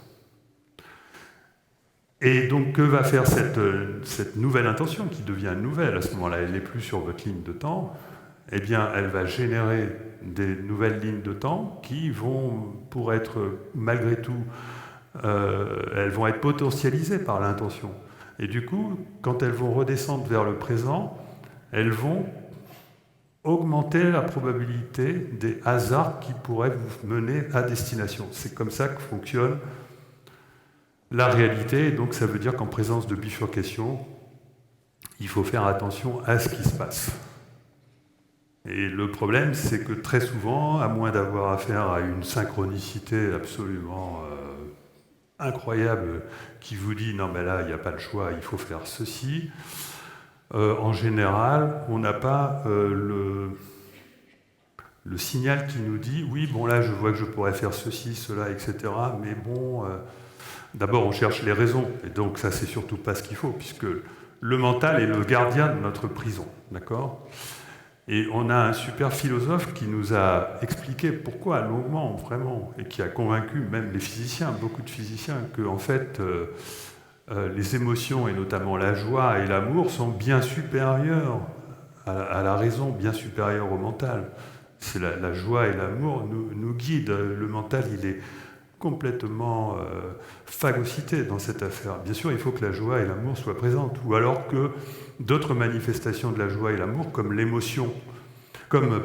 S2: Et donc, que va faire cette nouvelle intention, qui devient nouvelle à ce moment-là, elle n'est plus sur votre ligne de temps, eh bien, elle va générer des nouvelles lignes de temps qui vont, pour être, malgré tout, elles vont être potentialisées par l'intention. Et du coup, quand elles vont redescendre vers le présent, elles vont augmenter la probabilité des hasards qui pourraient vous mener à destination. C'est comme ça que fonctionne la réalité, et donc ça veut dire qu'en présence de bifurcation, il faut faire attention à ce qui se passe. Et le problème, c'est que très souvent, à moins d'avoir affaire à une synchronicité absolument incroyable qui vous dit « non mais là, il n'y a pas de choix, il faut faire ceci », en général, on n'a pas le signal qui nous dit « oui, bon là, je vois que je pourrais faire ceci, cela, etc. » mais bon... D'abord, on cherche les raisons, et donc ça, c'est surtout pas ce qu'il faut, puisque le mental est le gardien de notre prison, d'accord ? Et on a un super philosophe qui nous a expliqué pourquoi, longuement, vraiment, et qui a convaincu même les physiciens, beaucoup de physiciens, que, en fait, les émotions, et notamment la joie et l'amour, sont bien supérieurs à la raison, bien supérieurs au mental. C'est la joie et l'amour nous guident. Le mental, il est complètement phagocyté dans cette affaire. Bien sûr, il faut que la joie et l'amour soient présentes, ou alors que d'autres manifestations de la joie et l'amour, comme l'émotion, comme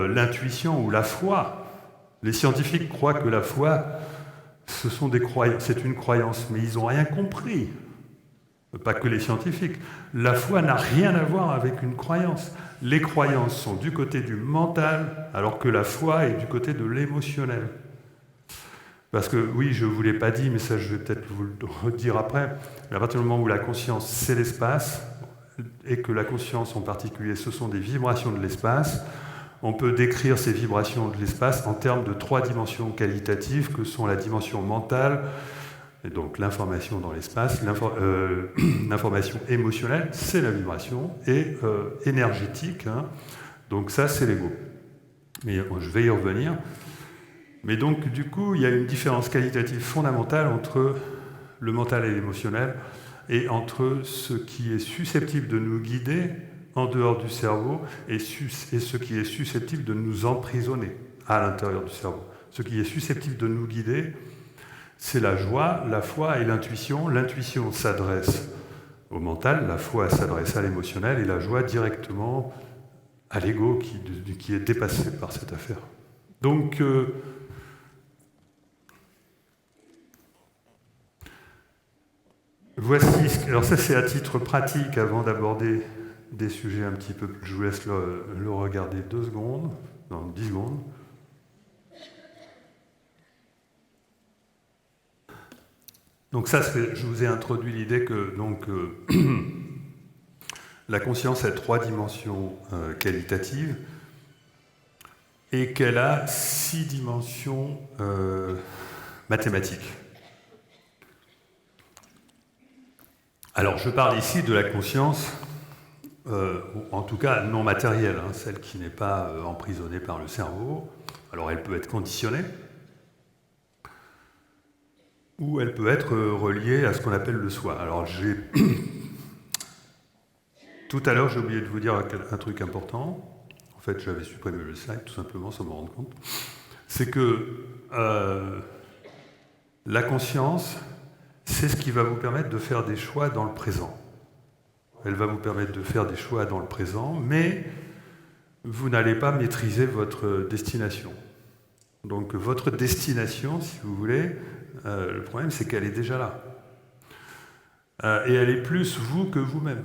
S2: l'intuition ou la foi. Les scientifiques croient que la foi, c'est une croyance, mais ils n'ont rien compris. pas que les scientifiques. La foi n'a rien à voir avec une croyance. Les croyances sont du côté du mental, alors que la foi est du côté de l'émotionnel. Parce que, oui, je ne vous l'ai pas dit, mais ça je vais peut-être vous le redire après, mais à partir du moment où la conscience c'est l'espace, et que la conscience en particulier ce sont des vibrations de l'espace, on peut décrire ces vibrations de l'espace en termes de 3 dimensions qualitatives que sont la dimension mentale, et donc l'information dans l'espace, l'information émotionnelle, c'est la vibration, et énergétique, hein, donc ça c'est l'ego. Mais je vais y revenir. Mais donc du coup, il y a une différence qualitative fondamentale entre le mental et l'émotionnel, et entre ce qui est susceptible de nous guider en dehors du cerveau et ce qui est susceptible de nous emprisonner à l'intérieur du cerveau. Ce qui est susceptible de nous guider, c'est la joie, la foi et l'intuition. L'intuition s'adresse au mental, la foi s'adresse à l'émotionnel et la joie directement à l'ego qui est dépassé par cette affaire. Donc, voici, alors ça c'est à titre pratique avant d'aborder des sujets un petit peu plus. Je vous laisse le regarder 2 secondes, non 10 secondes. Donc ça, je vous ai introduit l'idée que donc, la conscience a 3 dimensions qualitatives et qu'elle a 6 dimensions mathématiques. Alors je parle ici de la conscience, en tout cas non matérielle, hein, celle qui n'est pas emprisonnée par le cerveau. Alors elle peut être conditionnée, ou elle peut être reliée à ce qu'on appelle le soi. Alors tout à l'heure j'ai oublié de vous dire un truc important. En fait j'avais supprimé le slide tout simplement sans me rendre compte. C'est que la conscience, c'est ce qui va vous permettre de faire des choix dans le présent. Elle va vous permettre de faire des choix dans le présent, mais vous n'allez pas maîtriser votre destination. Donc votre destination, si vous voulez, le problème c'est qu'elle est déjà là. Et elle est plus vous que vous-même.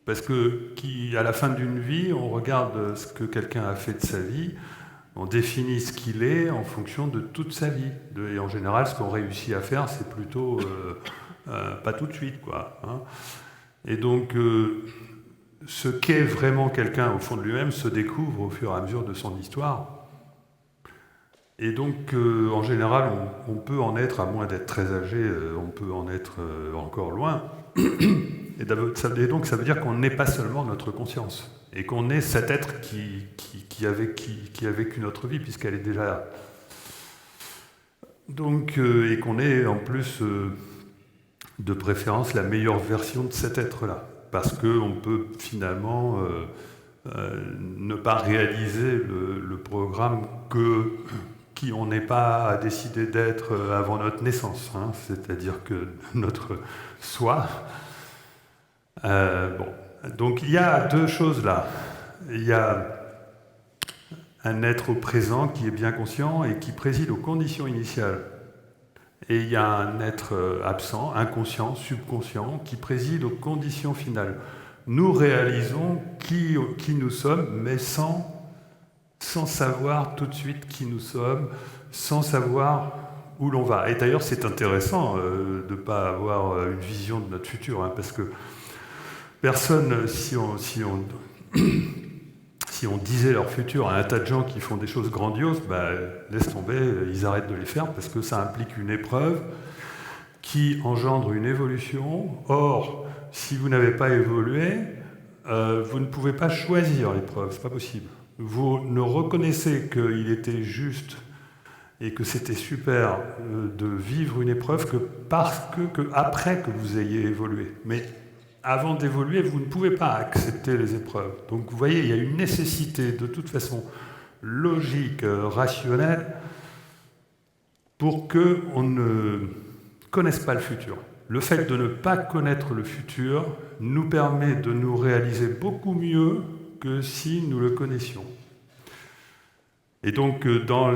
S2: Parce que à la fin d'une vie, on regarde ce que quelqu'un a fait de sa vie, on définit ce qu'il est en fonction de toute sa vie. Et en général, ce qu'on réussit à faire, c'est plutôt pas tout de suite, quoi. Hein. Et donc, ce qu'est vraiment quelqu'un au fond de lui-même se découvre au fur et à mesure de son histoire. Et donc, en général, on peut en être, à moins d'être très âgé, on peut en être encore loin. Et donc, ça veut dire qu'on n'est pas seulement notre conscience, et qu'on est cet être qui a vécu notre vie, puisqu'elle est déjà là. Donc, et qu'on est en plus, de préférence, la meilleure version de cet être-là, parce qu'on peut finalement ne pas réaliser le programme qui on n'est pas décidé d'être avant notre naissance, hein, c'est-à-dire que notre soi. Donc il y a 2 choses là. Il y a un être au présent qui est bien conscient et qui préside aux conditions initiales. Et il y a un être absent, inconscient, subconscient, qui préside aux conditions finales. Nous réalisons qui nous sommes, mais sans savoir tout de suite qui nous sommes, sans savoir où l'on va. Et d'ailleurs, c'est intéressant de ne pas avoir une vision de notre futur, hein, parce que personne, si on disait leur futur à un tas de gens qui font des choses grandioses, laisse tomber, ils arrêtent de les faire parce que ça implique une épreuve qui engendre une évolution. Or, si vous n'avez pas évolué, vous ne pouvez pas choisir l'épreuve, c'est pas possible. Vous ne reconnaissez qu'il était juste et que c'était super de vivre une épreuve que après que vous ayez évolué. Mais avant d'évoluer, vous ne pouvez pas accepter les épreuves. Donc vous voyez, il y a une nécessité de toute façon logique, rationnelle, pour qu'on ne connaisse pas le futur. Le fait de ne pas connaître le futur nous permet de nous réaliser beaucoup mieux que si nous le connaissions. Et donc, dans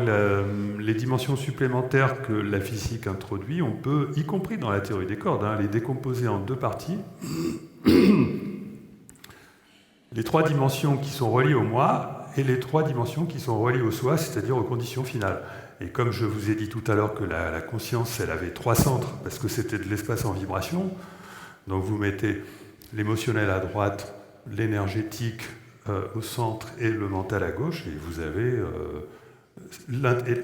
S2: les dimensions supplémentaires que la physique introduit, on peut, y compris dans la théorie des cordes, les décomposer en deux parties. Les trois dimensions qui sont reliées au moi et les trois dimensions qui sont reliées au soi, c'est-à-dire aux conditions finales. Et comme je vous ai dit tout à l'heure que la conscience, elle avait trois centres, parce que c'était de l'espace en vibration, donc vous mettez l'émotionnel à droite, l'énergétique au centre et le mental à gauche, et vous avez...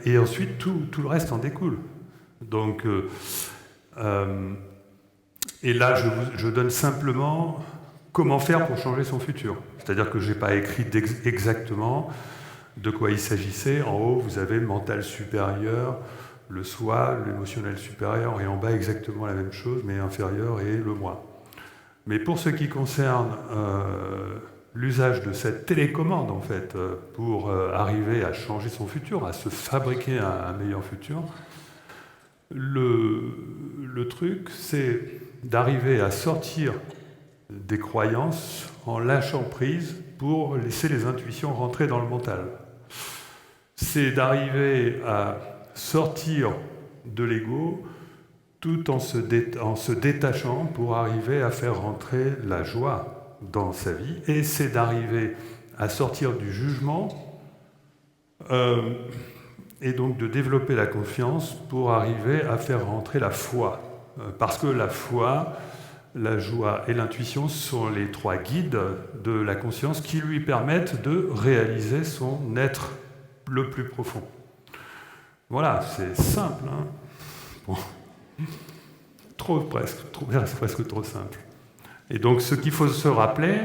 S2: et ensuite, tout le reste en découle. Donc, et là, je donne simplement comment faire pour changer son futur. C'est-à-dire que je n'ai pas écrit exactement de quoi il s'agissait. En haut, vous avez le mental supérieur, le soi, l'émotionnel supérieur, et en bas, exactement la même chose, mais inférieur et le moi. Mais pour ce qui concerne l'usage de cette télécommande, en fait, pour arriver à changer son futur, à se fabriquer un meilleur futur, le truc, c'est d'arriver à sortir des croyances en lâchant prise pour laisser les intuitions rentrer dans le mental. C'est d'arriver à sortir de l'ego tout en se détachant pour arriver à faire rentrer la joie dans sa vie, et c'est d'arriver à sortir du jugement et donc de développer la confiance pour arriver à faire rentrer la foi. Parce que la foi, la joie et l'intuition sont les trois guides de la conscience qui lui permettent de réaliser son être le plus profond. Voilà, c'est simple, hein. Bon. Presque trop simple. Et donc ce qu'il faut se rappeler,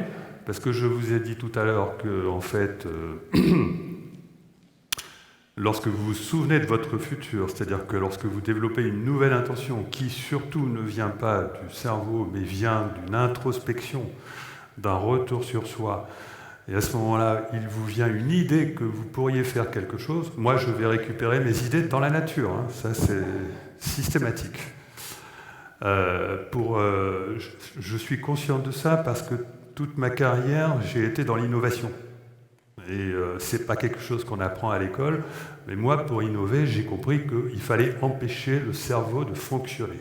S2: parce que je vous ai dit tout à l'heure que, en fait, lorsque vous vous souvenez de votre futur, c'est-à-dire que lorsque vous développez une nouvelle intention qui surtout ne vient pas du cerveau, mais vient d'une introspection, d'un retour sur soi, et à ce moment-là, il vous vient une idée que vous pourriez faire quelque chose, moi je vais récupérer mes idées dans la nature, hein. Ça c'est systématique. Je suis conscient de ça parce que toute ma carrière, j'ai été dans l'innovation. Et c'est pas quelque chose qu'on apprend à l'école, mais moi, pour innover, j'ai compris qu'il fallait empêcher le cerveau de fonctionner.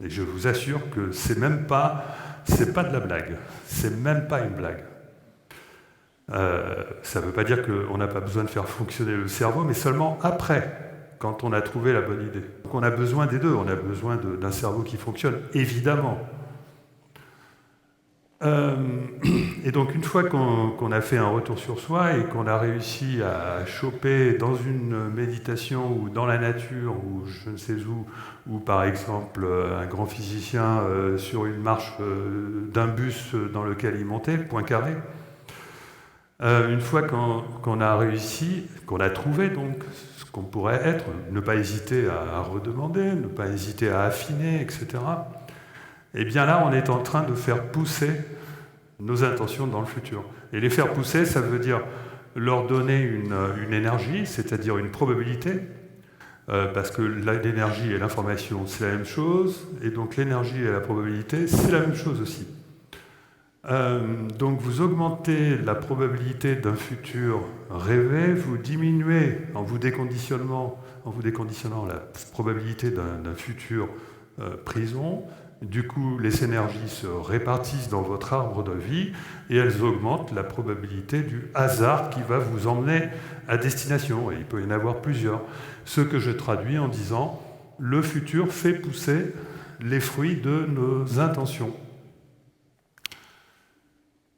S2: Et je vous assure que c'est pas de la blague, c'est même pas une blague. Ça ne veut pas dire qu'on n'a pas besoin de faire fonctionner le cerveau, mais seulement après, quand on a trouvé la bonne idée. Donc on a besoin des deux, on a besoin d'un cerveau qui fonctionne, évidemment. Et donc une fois qu'on a fait un retour sur soi et qu'on a réussi à choper dans une méditation ou dans la nature ou je ne sais où, ou par exemple un grand physicien sur une marche d'un bus dans lequel il montait, Poincaré, une fois qu'on a réussi, qu'on a trouvé donc ce qu'on pourrait être, ne pas hésiter à redemander, ne pas hésiter à affiner, etc., et bien là, on est en train de faire pousser nos intentions dans le futur. Et les faire pousser, ça veut dire leur donner une énergie, c'est-à-dire une probabilité, parce que l'énergie et l'information, c'est la même chose, et donc l'énergie et la probabilité, c'est la même chose aussi. Donc vous augmentez la probabilité d'un futur rêvé, vous diminuez en vous déconditionnant la probabilité d'un futur prison. Du coup, les énergies se répartissent dans votre arbre de vie et elles augmentent la probabilité du hasard qui va vous emmener à destination. Et il peut y en avoir plusieurs. Ce que je traduis en disant « le futur fait pousser les fruits de nos intentions ».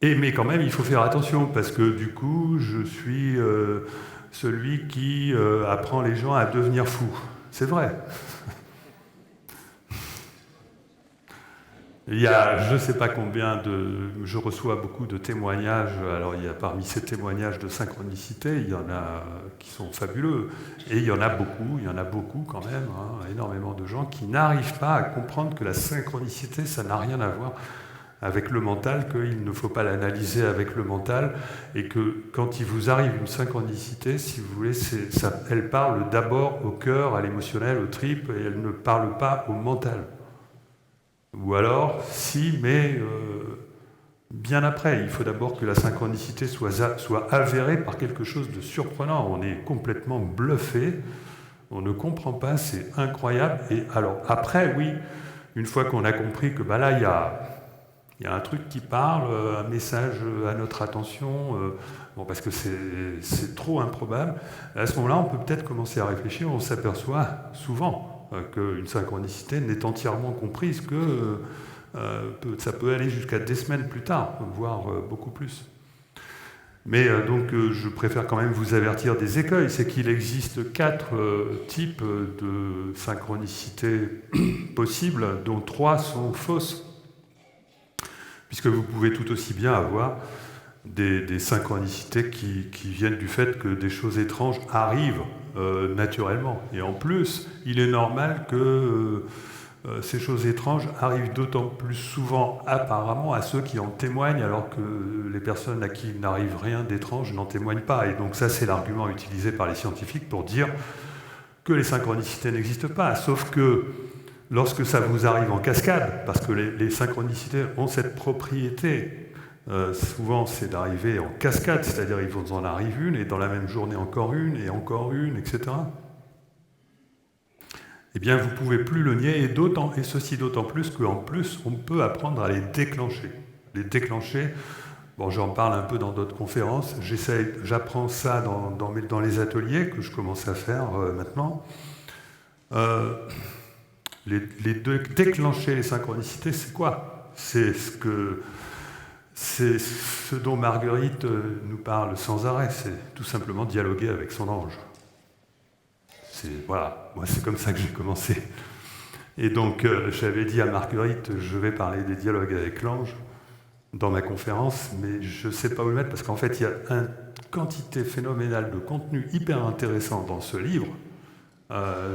S2: Mais quand même, il faut faire attention, parce que du coup, je suis celui qui apprend les gens à devenir fous. C'est vrai. Il y a, je ne sais pas combien je reçois beaucoup de témoignages. Alors, il y a parmi ces témoignages de synchronicité, il y en a qui sont fabuleux. Et il y en a beaucoup quand même, hein, énormément de gens qui n'arrivent pas à comprendre que la synchronicité, ça n'a rien à voir avec le mental, qu'il ne faut pas l'analyser avec le mental, et que quand il vous arrive une synchronicité, si vous voulez, elle parle d'abord au cœur, à l'émotionnel, aux tripes, et elle ne parle pas au mental. Ou alors, si, mais bien après. Il faut d'abord que la synchronicité soit avérée par quelque chose de surprenant. On est complètement bluffé, on ne comprend pas, c'est incroyable. Et alors après, oui, une fois qu'on a compris que là, il y a un truc qui parle, un message à notre attention, parce que c'est trop improbable, à ce moment-là, on peut peut-être commencer à réfléchir, on s'aperçoit souvent qu'une synchronicité n'est entièrement comprise que ça peut aller jusqu'à des semaines plus tard, voire beaucoup plus. Mais donc je préfère quand même vous avertir des écueils, c'est qu'il existe 4 types de synchronicité possibles, dont 3 sont fausses. Puisque vous pouvez tout aussi bien avoir des synchronicités qui viennent du fait que des choses étranges arrivent naturellement. Et en plus, il est normal que ces choses étranges arrivent d'autant plus souvent apparemment à ceux qui en témoignent, alors que les personnes à qui il n'arrive rien d'étrange n'en témoignent pas. Et donc ça, c'est l'argument utilisé par les scientifiques pour dire que les synchronicités n'existent pas. Sauf que lorsque ça vous arrive en cascade, parce que les synchronicités ont cette propriété, souvent c'est d'arriver en cascade, c'est-à-dire il vous en arrive une, et dans la même journée encore une, etc. Eh bien, vous ne pouvez plus le nier, et ceci d'autant plus qu'en plus, on peut apprendre à les déclencher. Les déclencher, j'en parle un peu dans d'autres conférences, j'apprends ça dans les ateliers que je commence à faire maintenant. Déclencher les synchronicités, c'est quoi? C'est ce dont Marguerite nous parle sans arrêt, c'est tout simplement dialoguer avec son ange. Voilà, moi c'est comme ça que j'ai commencé. Et donc j'avais dit à Marguerite, je vais parler des dialogues avec l'ange dans ma conférence, mais je ne sais pas où le mettre, parce qu'en fait il y a une quantité phénoménale de contenu hyper intéressant dans ce livre.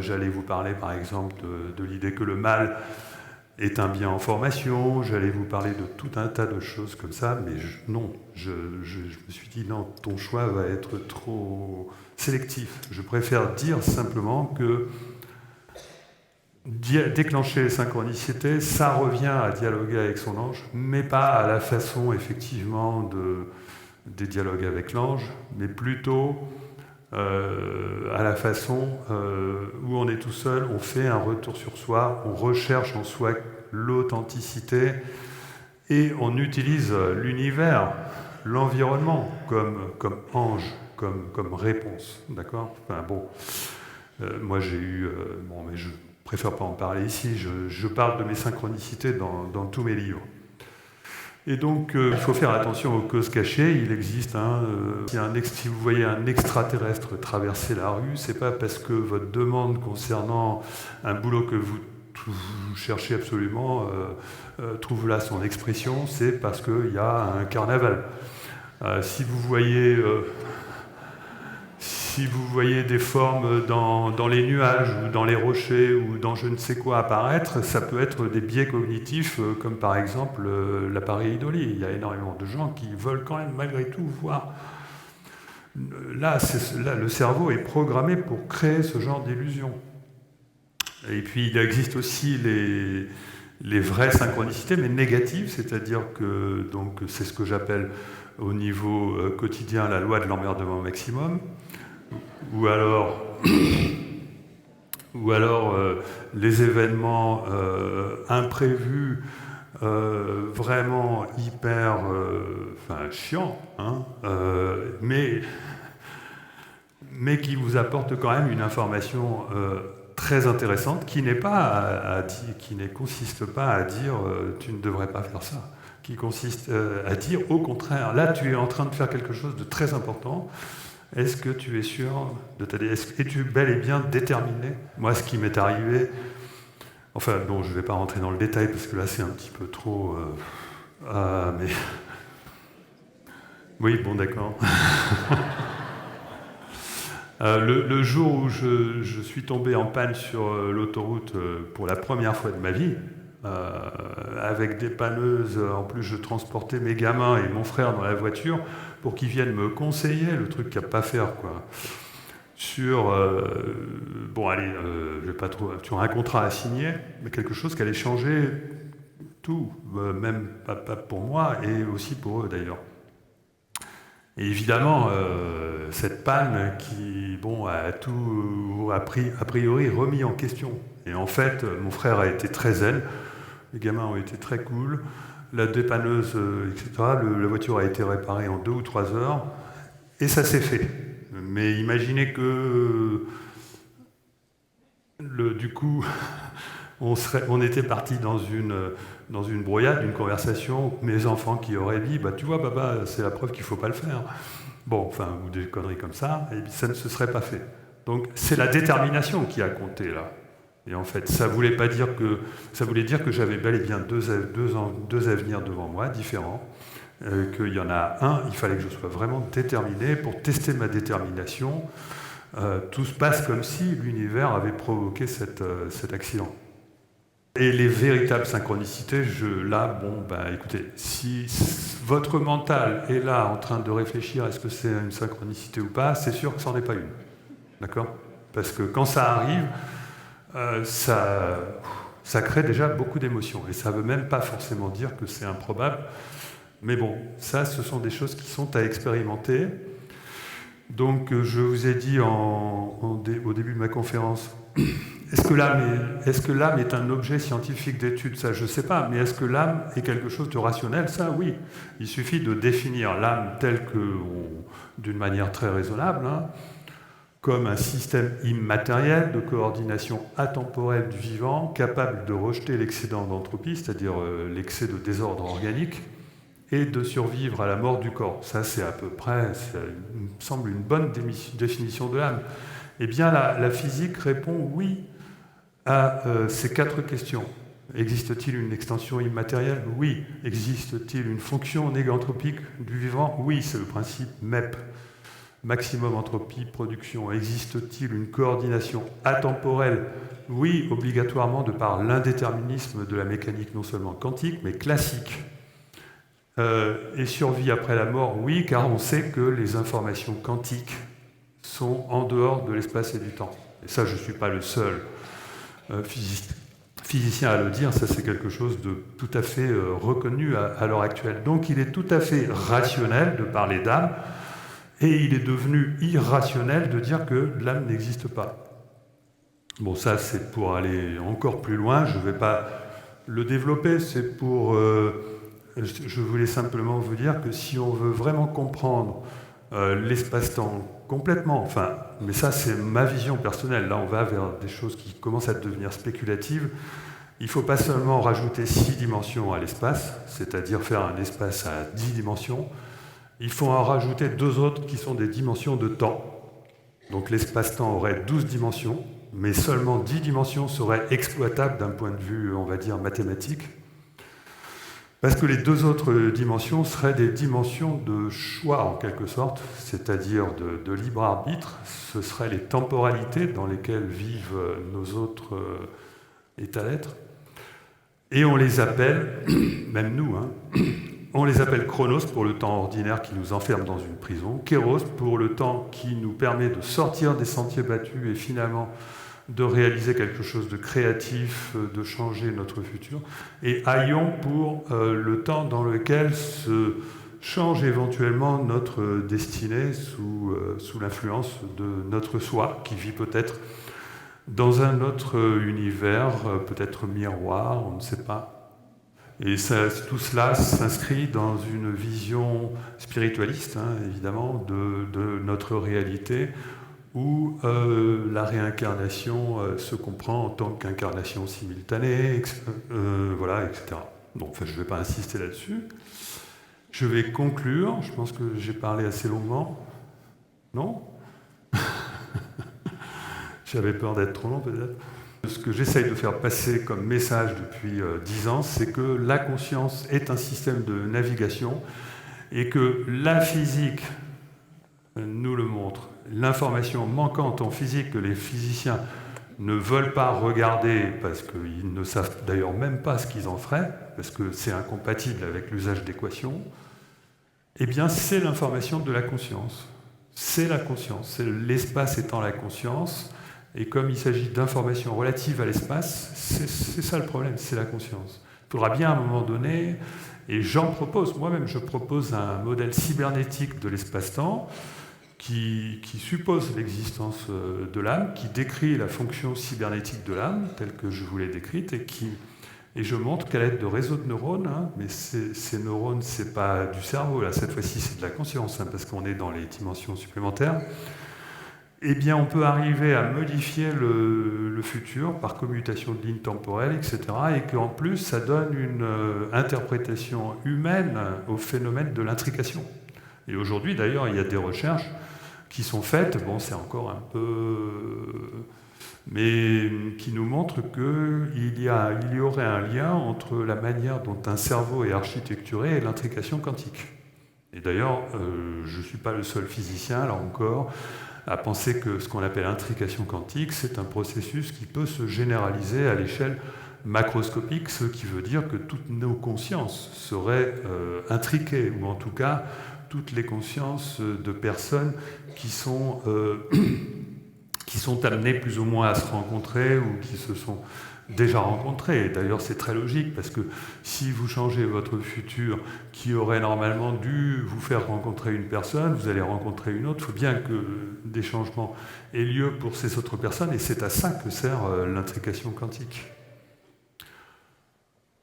S2: J'allais vous parler par exemple de l'idée que le mal est un bien en formation, j'allais vous parler de tout un tas de choses comme ça, mais je me suis dit non, ton choix va être trop sélectif. Je préfère dire simplement que déclencher les synchronicités, ça revient à dialoguer avec son ange, mais pas à la façon effectivement des dialogues avec l'ange, mais plutôt à la façon où on est tout seul, on fait un retour sur soi, on recherche en soi l'authenticité et on utilise l'univers, l'environnement comme ange, comme réponse, d'accord? Moi j'ai eu... mais je préfère pas en parler ici, je parle de mes synchronicités dans tous mes livres. Et donc, il faut faire attention aux causes cachées. Il existe, si vous voyez un extraterrestre traverser la rue, c'est pas parce que votre demande concernant un boulot que vous cherchez absolument trouve là son expression, c'est parce qu'il y a un carnaval. Si vous voyez des formes dans les nuages ou dans les rochers ou dans je ne sais quoi apparaître, ça peut être des biais cognitifs comme par exemple la pareidolie. Il y a énormément de gens qui veulent quand même malgré tout voir. Là, le cerveau est programmé pour créer ce genre d'illusions. Et puis il existe aussi les vraies synchronicités, mais négatives, c'est-à-dire que c'est ce que j'appelle au niveau quotidien la loi de l'emmerdement maximum. Ou alors les événements imprévus, vraiment hyper chiants, mais qui vous apportent quand même une information très intéressante qui ne consiste pas à dire tu ne devrais pas faire ça, qui consiste à dire au contraire, là tu es en train de faire quelque chose de très important. Est-ce que tu es sûr de t'aider? Es-tu bel et bien déterminé? Moi, ce qui m'est arrivé... je ne vais pas rentrer dans le détail, parce que là, c'est un petit peu trop... mais... Oui, bon, d'accord. Le jour où je suis tombé en panne sur l'autoroute pour la première fois de ma vie, avec des panneuses, en plus je transportais mes gamins et mon frère dans la voiture pour qu'ils viennent me conseiller le truc qu'il n'y a pas à faire, quoi. Sur, je vais pas trop, sur un contrat à signer, mais quelque chose qui allait changer tout, même pas pour moi et aussi pour eux d'ailleurs. Et évidemment, cette panne qui a tout a priori remis en question. Et en fait, mon frère a été très zen, les gamins ont été très cool, la dépanneuse, etc., la voiture a été réparée en 2 ou 3 heures, et ça s'est fait. Mais imaginez que, du coup, on était parti dans une brouillade, une conversation, mes enfants qui auraient dit « tu vois, papa, c'est la preuve qu'il ne faut pas le faire ». Bon, enfin, ou des conneries comme ça, et ça ne se serait pas fait. Donc, c'est la détermination qui a compté, là. Et en fait, ça voulait dire que j'avais bel et bien deux avenirs devant moi, différents, qu'il y en a un, il fallait que je sois vraiment déterminé pour tester ma détermination. Tout se passe comme si l'univers avait provoqué cet accident. Et les véritables synchronicités, écoutez, si votre mental est là en train de réfléchir est-ce que c'est une synchronicité ou pas, c'est sûr que ça n'en est pas une. D'accord ? Parce que quand ça arrive, ça crée déjà beaucoup d'émotions. Et ça ne veut même pas forcément dire que c'est improbable. Mais bon, ça, ce sont des choses qui sont à expérimenter. Donc, je vous ai dit au début de ma conférence, est-ce que l'âme est un objet scientifique d'étude? Ça, je ne sais pas. Mais est-ce que l'âme est quelque chose de rationnel? Ça, oui. Il suffit de définir l'âme telle que, d'une manière très raisonnable, comme un système immatériel de coordination atemporelle du vivant, capable de rejeter l'excédent d'entropie, c'est-à-dire l'excès de désordre organique, et de survivre à la mort du corps. Ça, c'est à peu près, ça me semble une bonne définition de l'âme. Eh bien, la physique répond oui à ces 4 questions. Existe-t-il une extension immatérielle? Oui. Existe-t-il une fonction négantropique du vivant? Oui, c'est le principe MEP. Maximum entropie, production. Existe-t-il une coordination atemporelle? Oui, obligatoirement de par l'indéterminisme de la mécanique non seulement quantique, mais classique. Et survie après la mort? Oui, car on sait que les informations quantiques sont en dehors de l'espace et du temps. Et ça, je ne suis pas le seul physicien à le dire, ça c'est quelque chose de tout à fait reconnu à l'heure actuelle. Donc il est tout à fait rationnel de parler d'âme, et il est devenu irrationnel de dire que l'âme n'existe pas. Bon, ça c'est pour aller encore plus loin, je ne vais pas le développer, c'est pour... je voulais simplement vous dire que si on veut vraiment comprendre l'espace-temps complètement, mais ça c'est ma vision personnelle, là on va vers des choses qui commencent à devenir spéculatives, il ne faut pas seulement rajouter 6 dimensions à l'espace, c'est-à-dire faire un espace à 10 dimensions, il faut en rajouter 2 autres qui sont des dimensions de temps. Donc l'espace-temps aurait 12 dimensions, mais seulement 10 dimensions seraient exploitables d'un point de vue, on va dire, mathématique, parce que les 2 autres dimensions seraient des dimensions de choix, en quelque sorte, c'est-à-dire de libre arbitre. Ce seraient les temporalités dans lesquelles vivent nos autres états d'être. Et on les appelle, même nous, on les appelle chronos pour le temps ordinaire qui nous enferme dans une prison, kéros pour le temps qui nous permet de sortir des sentiers battus et finalement de réaliser quelque chose de créatif, de changer notre futur, et aion pour le temps dans lequel se change éventuellement notre destinée sous l'influence de notre soi, qui vit peut-être dans un autre univers, peut-être miroir, on ne sait pas. Et tout cela s'inscrit dans une vision spiritualiste, évidemment, de notre réalité, où la réincarnation se comprend en tant qu'incarnation simultanée, etc. Donc, je ne vais pas insister là-dessus. Je vais conclure. Je pense que j'ai parlé assez longuement. Non? J'avais peur d'être trop long, peut-être. Ce que j'essaye de faire passer comme message depuis 10 ans, c'est que la conscience est un système de navigation et que la physique nous le montre. L'information manquante en physique que les physiciens ne veulent pas regarder parce qu'ils ne savent d'ailleurs même pas ce qu'ils en feraient, parce que c'est incompatible avec l'usage d'équations, eh bien c'est l'information de la conscience. C'est la conscience, c'est l'espace étant la conscience, et comme il s'agit d'informations relatives à l'espace, c'est ça le problème, c'est la conscience. faudra bien à un moment donné, et j'en propose, moi-même je propose un modèle cybernétique de l'espace-temps qui suppose l'existence de l'âme, qui décrit la fonction cybernétique de l'âme, telle que je vous l'ai décrite, et je montre qu'à l'aide de réseaux de neurones, hein, mais ces neurones, c'est pas du cerveau, là, cette fois-ci c'est de la conscience, hein, parce qu'on est dans les dimensions supplémentaires, eh bien on peut arriver à modifier le futur par commutation de lignes temporelles, etc., et qu'en plus ça donne une interprétation humaine au phénomène de l'intrication. Et aujourd'hui d'ailleurs il y a des recherches qui sont faites, bon c'est encore un peu... mais qui nous montrent qu'il y aurait un lien entre la manière dont un cerveau est architecturé et l'intrication quantique. Et d'ailleurs, je ne suis pas le seul physicien, là encore, à penser que ce qu'on appelle intrication quantique, c'est un processus qui peut se généraliser à l'échelle macroscopique, ce qui veut dire que toutes nos consciences seraient intriquées, ou en tout cas toutes les consciences de personnes qui sont amenées plus ou moins à se rencontrer ou qui se sont déjà rencontrés. D'ailleurs, c'est très logique parce que si vous changez votre futur qui aurait normalement dû vous faire rencontrer une personne, vous allez rencontrer une autre. Il faut bien que des changements aient lieu pour ces autres personnes et c'est à ça que sert l'intrication quantique.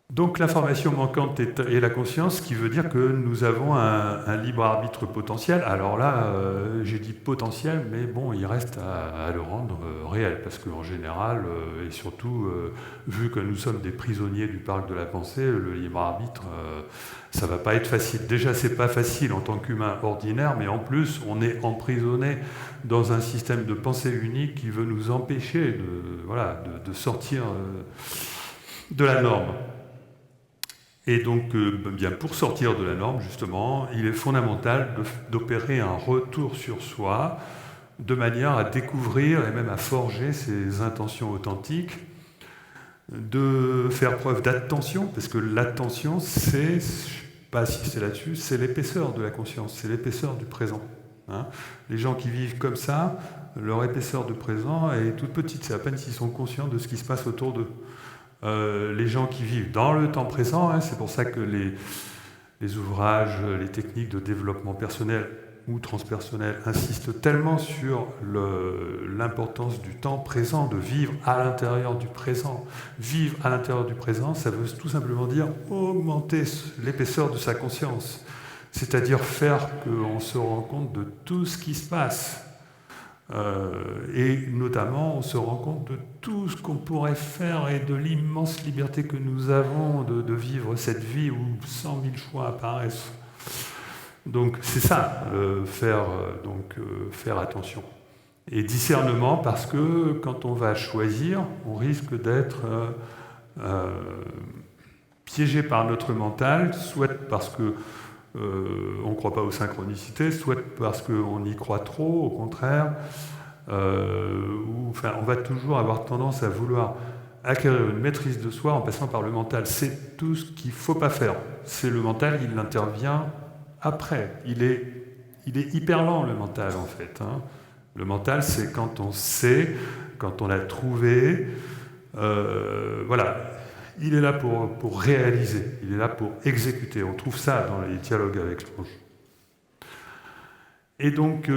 S2: Donc l'information manquante est la conscience, ce qui veut dire que nous avons un libre arbitre potentiel. Alors là, j'ai dit potentiel, mais bon, il reste à le rendre réel, parce qu'en général, et surtout, vu que nous sommes des prisonniers du parc de la pensée, le libre arbitre, ça va pas être facile. Déjà, c'est pas facile en tant qu'humain ordinaire, mais en plus, on est emprisonné dans un système de pensée unique qui veut nous empêcher de sortir de la norme. Et donc, bien pour sortir de la norme, justement, il est fondamental d'opérer un retour sur soi, de manière à découvrir et même à forger ses intentions authentiques, de faire preuve d'attention, parce que l'attention, je ne sais pas si c'est là-dessus, c'est l'épaisseur de la conscience, c'est l'épaisseur du présent. Hein. Les gens qui vivent comme ça, leur épaisseur de présent est toute petite, c'est à peine s'ils sont conscients de ce qui se passe autour d'eux. Les gens qui vivent dans le temps présent, hein, c'est pour ça que les ouvrages, les techniques de développement personnel ou transpersonnel insistent tellement sur l'importance du temps présent, de vivre à l'intérieur du présent. Vivre à l'intérieur du présent, ça veut tout simplement dire augmenter l'épaisseur de sa conscience, c'est-à-dire faire qu'on se rend compte de tout ce qui se passe. Et notamment, on se rend compte de tout ce qu'on pourrait faire et de l'immense liberté que nous avons de vivre cette vie où 100 000 choix apparaissent. Donc c'est ça, faire attention. Et discernement, parce que quand on va choisir, on risque d'être piégé par notre mental, soit parce que on ne croit pas aux synchronicités, soit parce qu'on y croit trop, au contraire, on va toujours avoir tendance à vouloir acquérir une maîtrise de soi en passant par le mental. C'est tout ce qu'il ne faut pas faire. C'est le mental, il intervient après. Il est hyper lent, le mental, en fait. Hein. Le mental, c'est quand on sait, quand on l'a trouvé, voilà. Il est là pour réaliser, il est là pour exécuter. On trouve ça dans les dialogues avec l'ange. Et donc,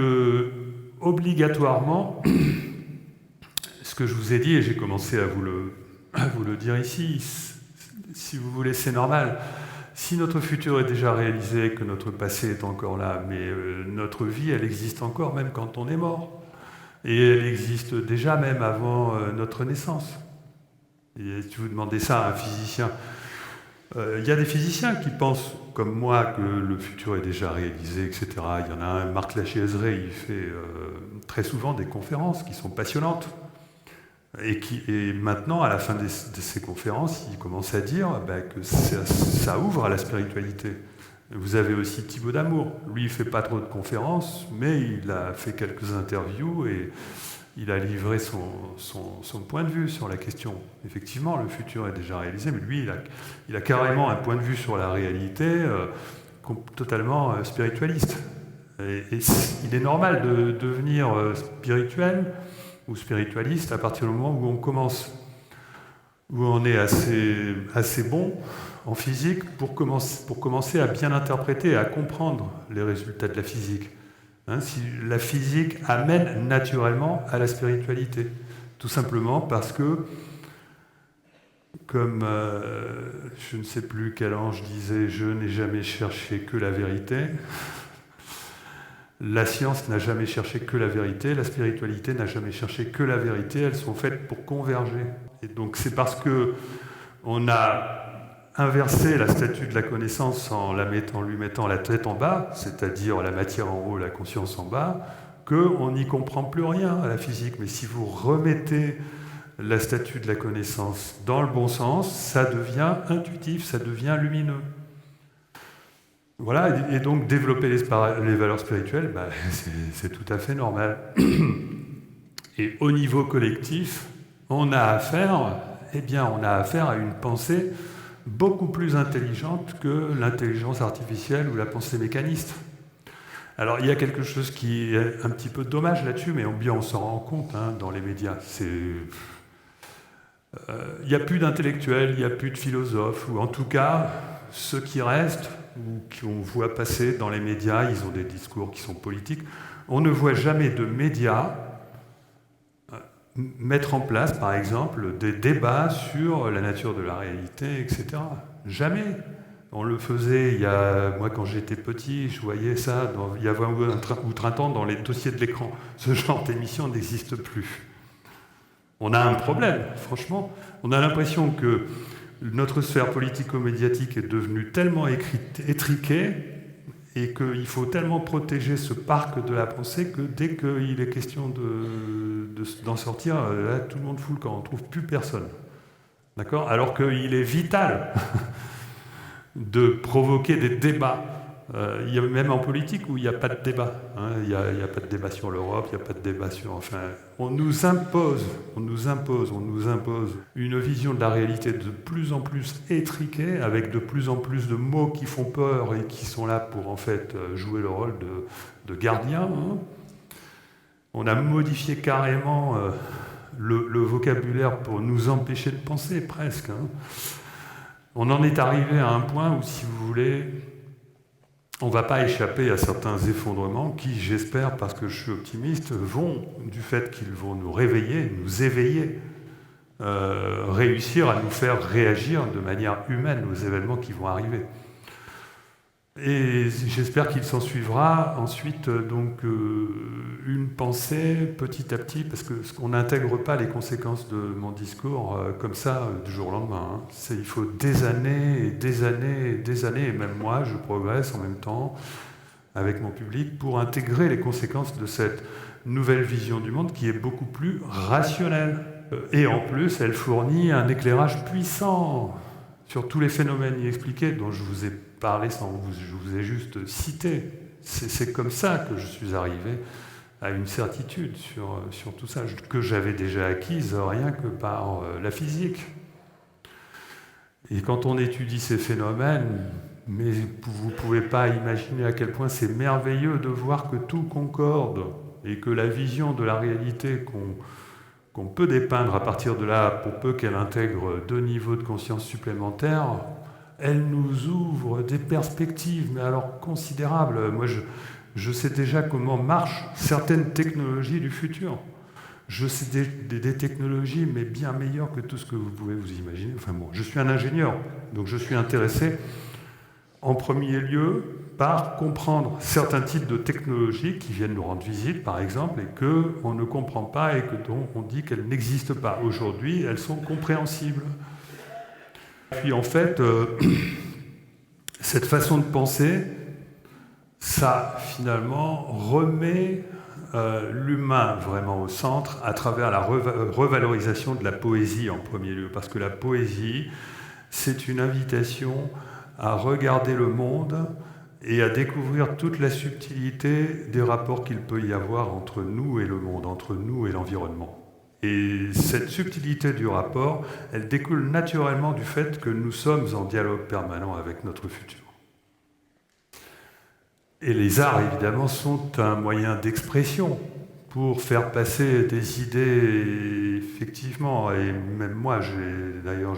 S2: obligatoirement, ce que je vous ai dit, et j'ai commencé à vous le dire ici, si vous voulez, c'est normal. Si notre futur est déjà réalisé, que notre passé est encore là, mais notre vie, elle existe encore même quand on est mort. Et elle existe déjà même avant notre naissance. Et si vous demandez ça à un physicien, il y a des physiciens qui pensent, comme moi, que le futur est déjà réalisé, etc. Il y en a un, Marc Lachiaiseray, il fait très souvent des conférences qui sont passionnantes. Et maintenant, à la fin de ces conférences, il commence à dire que ça ouvre à la spiritualité. Vous avez aussi Thibaut Damour. Lui, il ne fait pas trop de conférences, mais il a fait quelques interviews et il a livré son point de vue sur la question. Effectivement, le futur est déjà réalisé, mais lui, il a carrément un point de vue sur la réalité totalement spiritualiste. Et il est normal de devenir spirituel ou spiritualiste à partir du moment où on commence où on est assez bon en physique pour commencer à bien interpréter et à comprendre les résultats de la physique. Si la physique amène naturellement à la spiritualité, tout simplement parce que, comme je ne sais plus quel ange disait « je n'ai jamais cherché que la vérité », la science n'a jamais cherché que la vérité, la spiritualité n'a jamais cherché que la vérité, elles sont faites pour converger. Et donc c'est parce qu'on a inversé la statue de la connaissance en lui mettant la tête en bas, c'est-à-dire la matière en haut, la conscience en bas, qu'on n'y comprend plus rien à la physique. Mais si vous remettez la statue de la connaissance dans le bon sens, ça devient intuitif, ça devient lumineux. Voilà, et donc développer les valeurs spirituelles, c'est tout à fait normal. Et au niveau collectif, on a affaire à une pensée beaucoup plus intelligente que l'intelligence artificielle ou la pensée mécaniste. Alors il y a quelque chose qui est un petit peu dommage là-dessus, mais bien on s'en rend compte dans les médias. Il n'y a plus d'intellectuels, il n'y a plus de philosophes, ou en tout cas, ceux qui restent, ou qu'on voit passer dans les médias, ils ont des discours qui sont politiques. On ne voit jamais de médias mettre en place, par exemple, des débats sur la nature de la réalité, etc. Jamais. On le faisait, moi quand j'étais petit, je voyais ça, il y avait outre-temps dans les dossiers de l'écran. Ce genre d'émission n'existe plus. On a un problème, franchement. On a l'impression que notre sphère politico-médiatique est devenue tellement étriquée et qu'il faut tellement protéger ce parc de la pensée que dès qu'il est question d'en sortir, là, tout le monde fout le camp, on ne trouve plus personne. D'accord ? Alors qu'il est vital de provoquer des débats. Il y a même en politique où il n'y a pas de débat. Il n'y a pas de débat sur l'Europe, il n'y a pas de débat sur... Enfin, on nous impose une vision de la réalité de plus en plus étriquée, avec de plus en plus de mots qui font peur et qui sont là pour en fait jouer le rôle de gardien. On a modifié carrément le vocabulaire pour nous empêcher de penser, presque. On en est arrivé à un point où, si vous voulez... On ne va pas échapper à certains effondrements qui, j'espère, parce que je suis optimiste, vont, du fait qu'ils vont nous réveiller, nous éveiller, réussir à nous faire réagir de manière humaine aux événements qui vont arriver. Et j'espère qu'il s'en suivra ensuite une pensée petit à petit, parce qu'on n'intègre pas les conséquences de mon discours comme ça du jour au lendemain. Il faut des années et des années et des années, et même moi je progresse en même temps avec mon public pour intégrer les conséquences de cette nouvelle vision du monde qui est beaucoup plus rationnelle. Et en plus, elle fournit un éclairage puissant sur tous les phénomènes inexpliqués dont je vous ai parlé je vous ai juste cité. C'est comme ça que je suis arrivé à une certitude sur tout ça, que j'avais déjà acquise rien que par la physique. Et quand on étudie ces phénomènes, mais vous ne pouvez pas imaginer à quel point c'est merveilleux de voir que tout concorde et que la vision de la réalité qu'on peut dépeindre à partir de là, pour peu qu'elle intègre 2 niveaux de conscience supplémentaires, elle nous ouvre des perspectives, mais alors considérables. Moi, je sais déjà comment marchent certaines technologies du futur. Je sais des technologies, mais bien meilleures que tout ce que vous pouvez vous imaginer. Enfin bon, je suis un ingénieur, donc je suis intéressé en premier lieu par comprendre certains types de technologies qui viennent nous rendre visite, par exemple, et qu'on ne comprend pas et dont on dit qu'elles n'existent pas. Aujourd'hui, elles sont compréhensibles. Puis en fait, cette façon de penser, ça finalement remet l'humain vraiment au centre à travers la revalorisation de la poésie en premier lieu. Parce que la poésie, c'est une invitation à regarder le monde et à découvrir toute la subtilité des rapports qu'il peut y avoir entre nous et le monde, entre nous et l'environnement. Et cette subtilité du rapport, elle découle naturellement du fait que nous sommes en dialogue permanent avec notre futur. Et les arts, évidemment, sont un moyen d'expression pour faire passer des idées, effectivement, et même moi, d'ailleurs,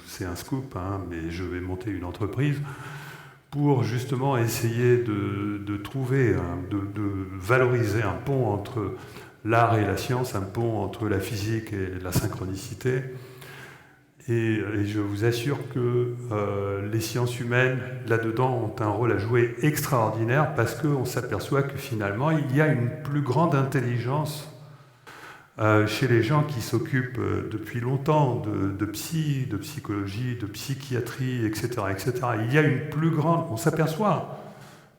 S2: c'est un scoop, hein, mais je vais monter une entreprise pour justement essayer de trouver, de valoriser un pont entre l'art et la science, un pont entre la physique et la synchronicité. Et je vous assure que les sciences humaines, là-dedans, ont un rôle à jouer extraordinaire parce qu'on s'aperçoit que finalement, il y a une plus grande intelligence chez les gens qui s'occupent depuis longtemps de psychologie, de psychiatrie, etc., etc. Il y a une plus grande, on s'aperçoit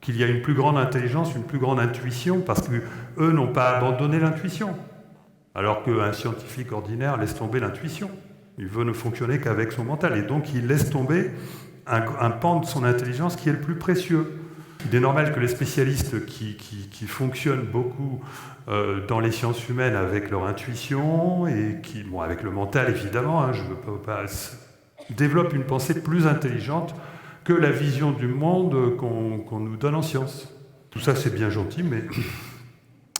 S2: qu'il y a une plus grande intelligence, une plus grande intuition, parce qu'eux n'ont pas abandonné l'intuition, alors qu'un scientifique ordinaire laisse tomber l'intuition. Il veut ne fonctionner qu'avec son mental, et donc il laisse tomber un pan de son intelligence qui est le plus précieux. Il est normal que les spécialistes qui fonctionnent beaucoup dans les sciences humaines avec leur intuition, et avec le mental évidemment, hein, je veux pas, développent une pensée plus intelligente que la vision du monde qu'on nous donne en science. Tout ça c'est bien gentil, mais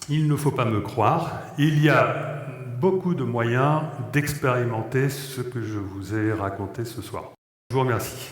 S2: il ne faut pas me croire. Il y a beaucoup de moyens d'expérimenter ce que je vous ai raconté ce soir. Je vous remercie.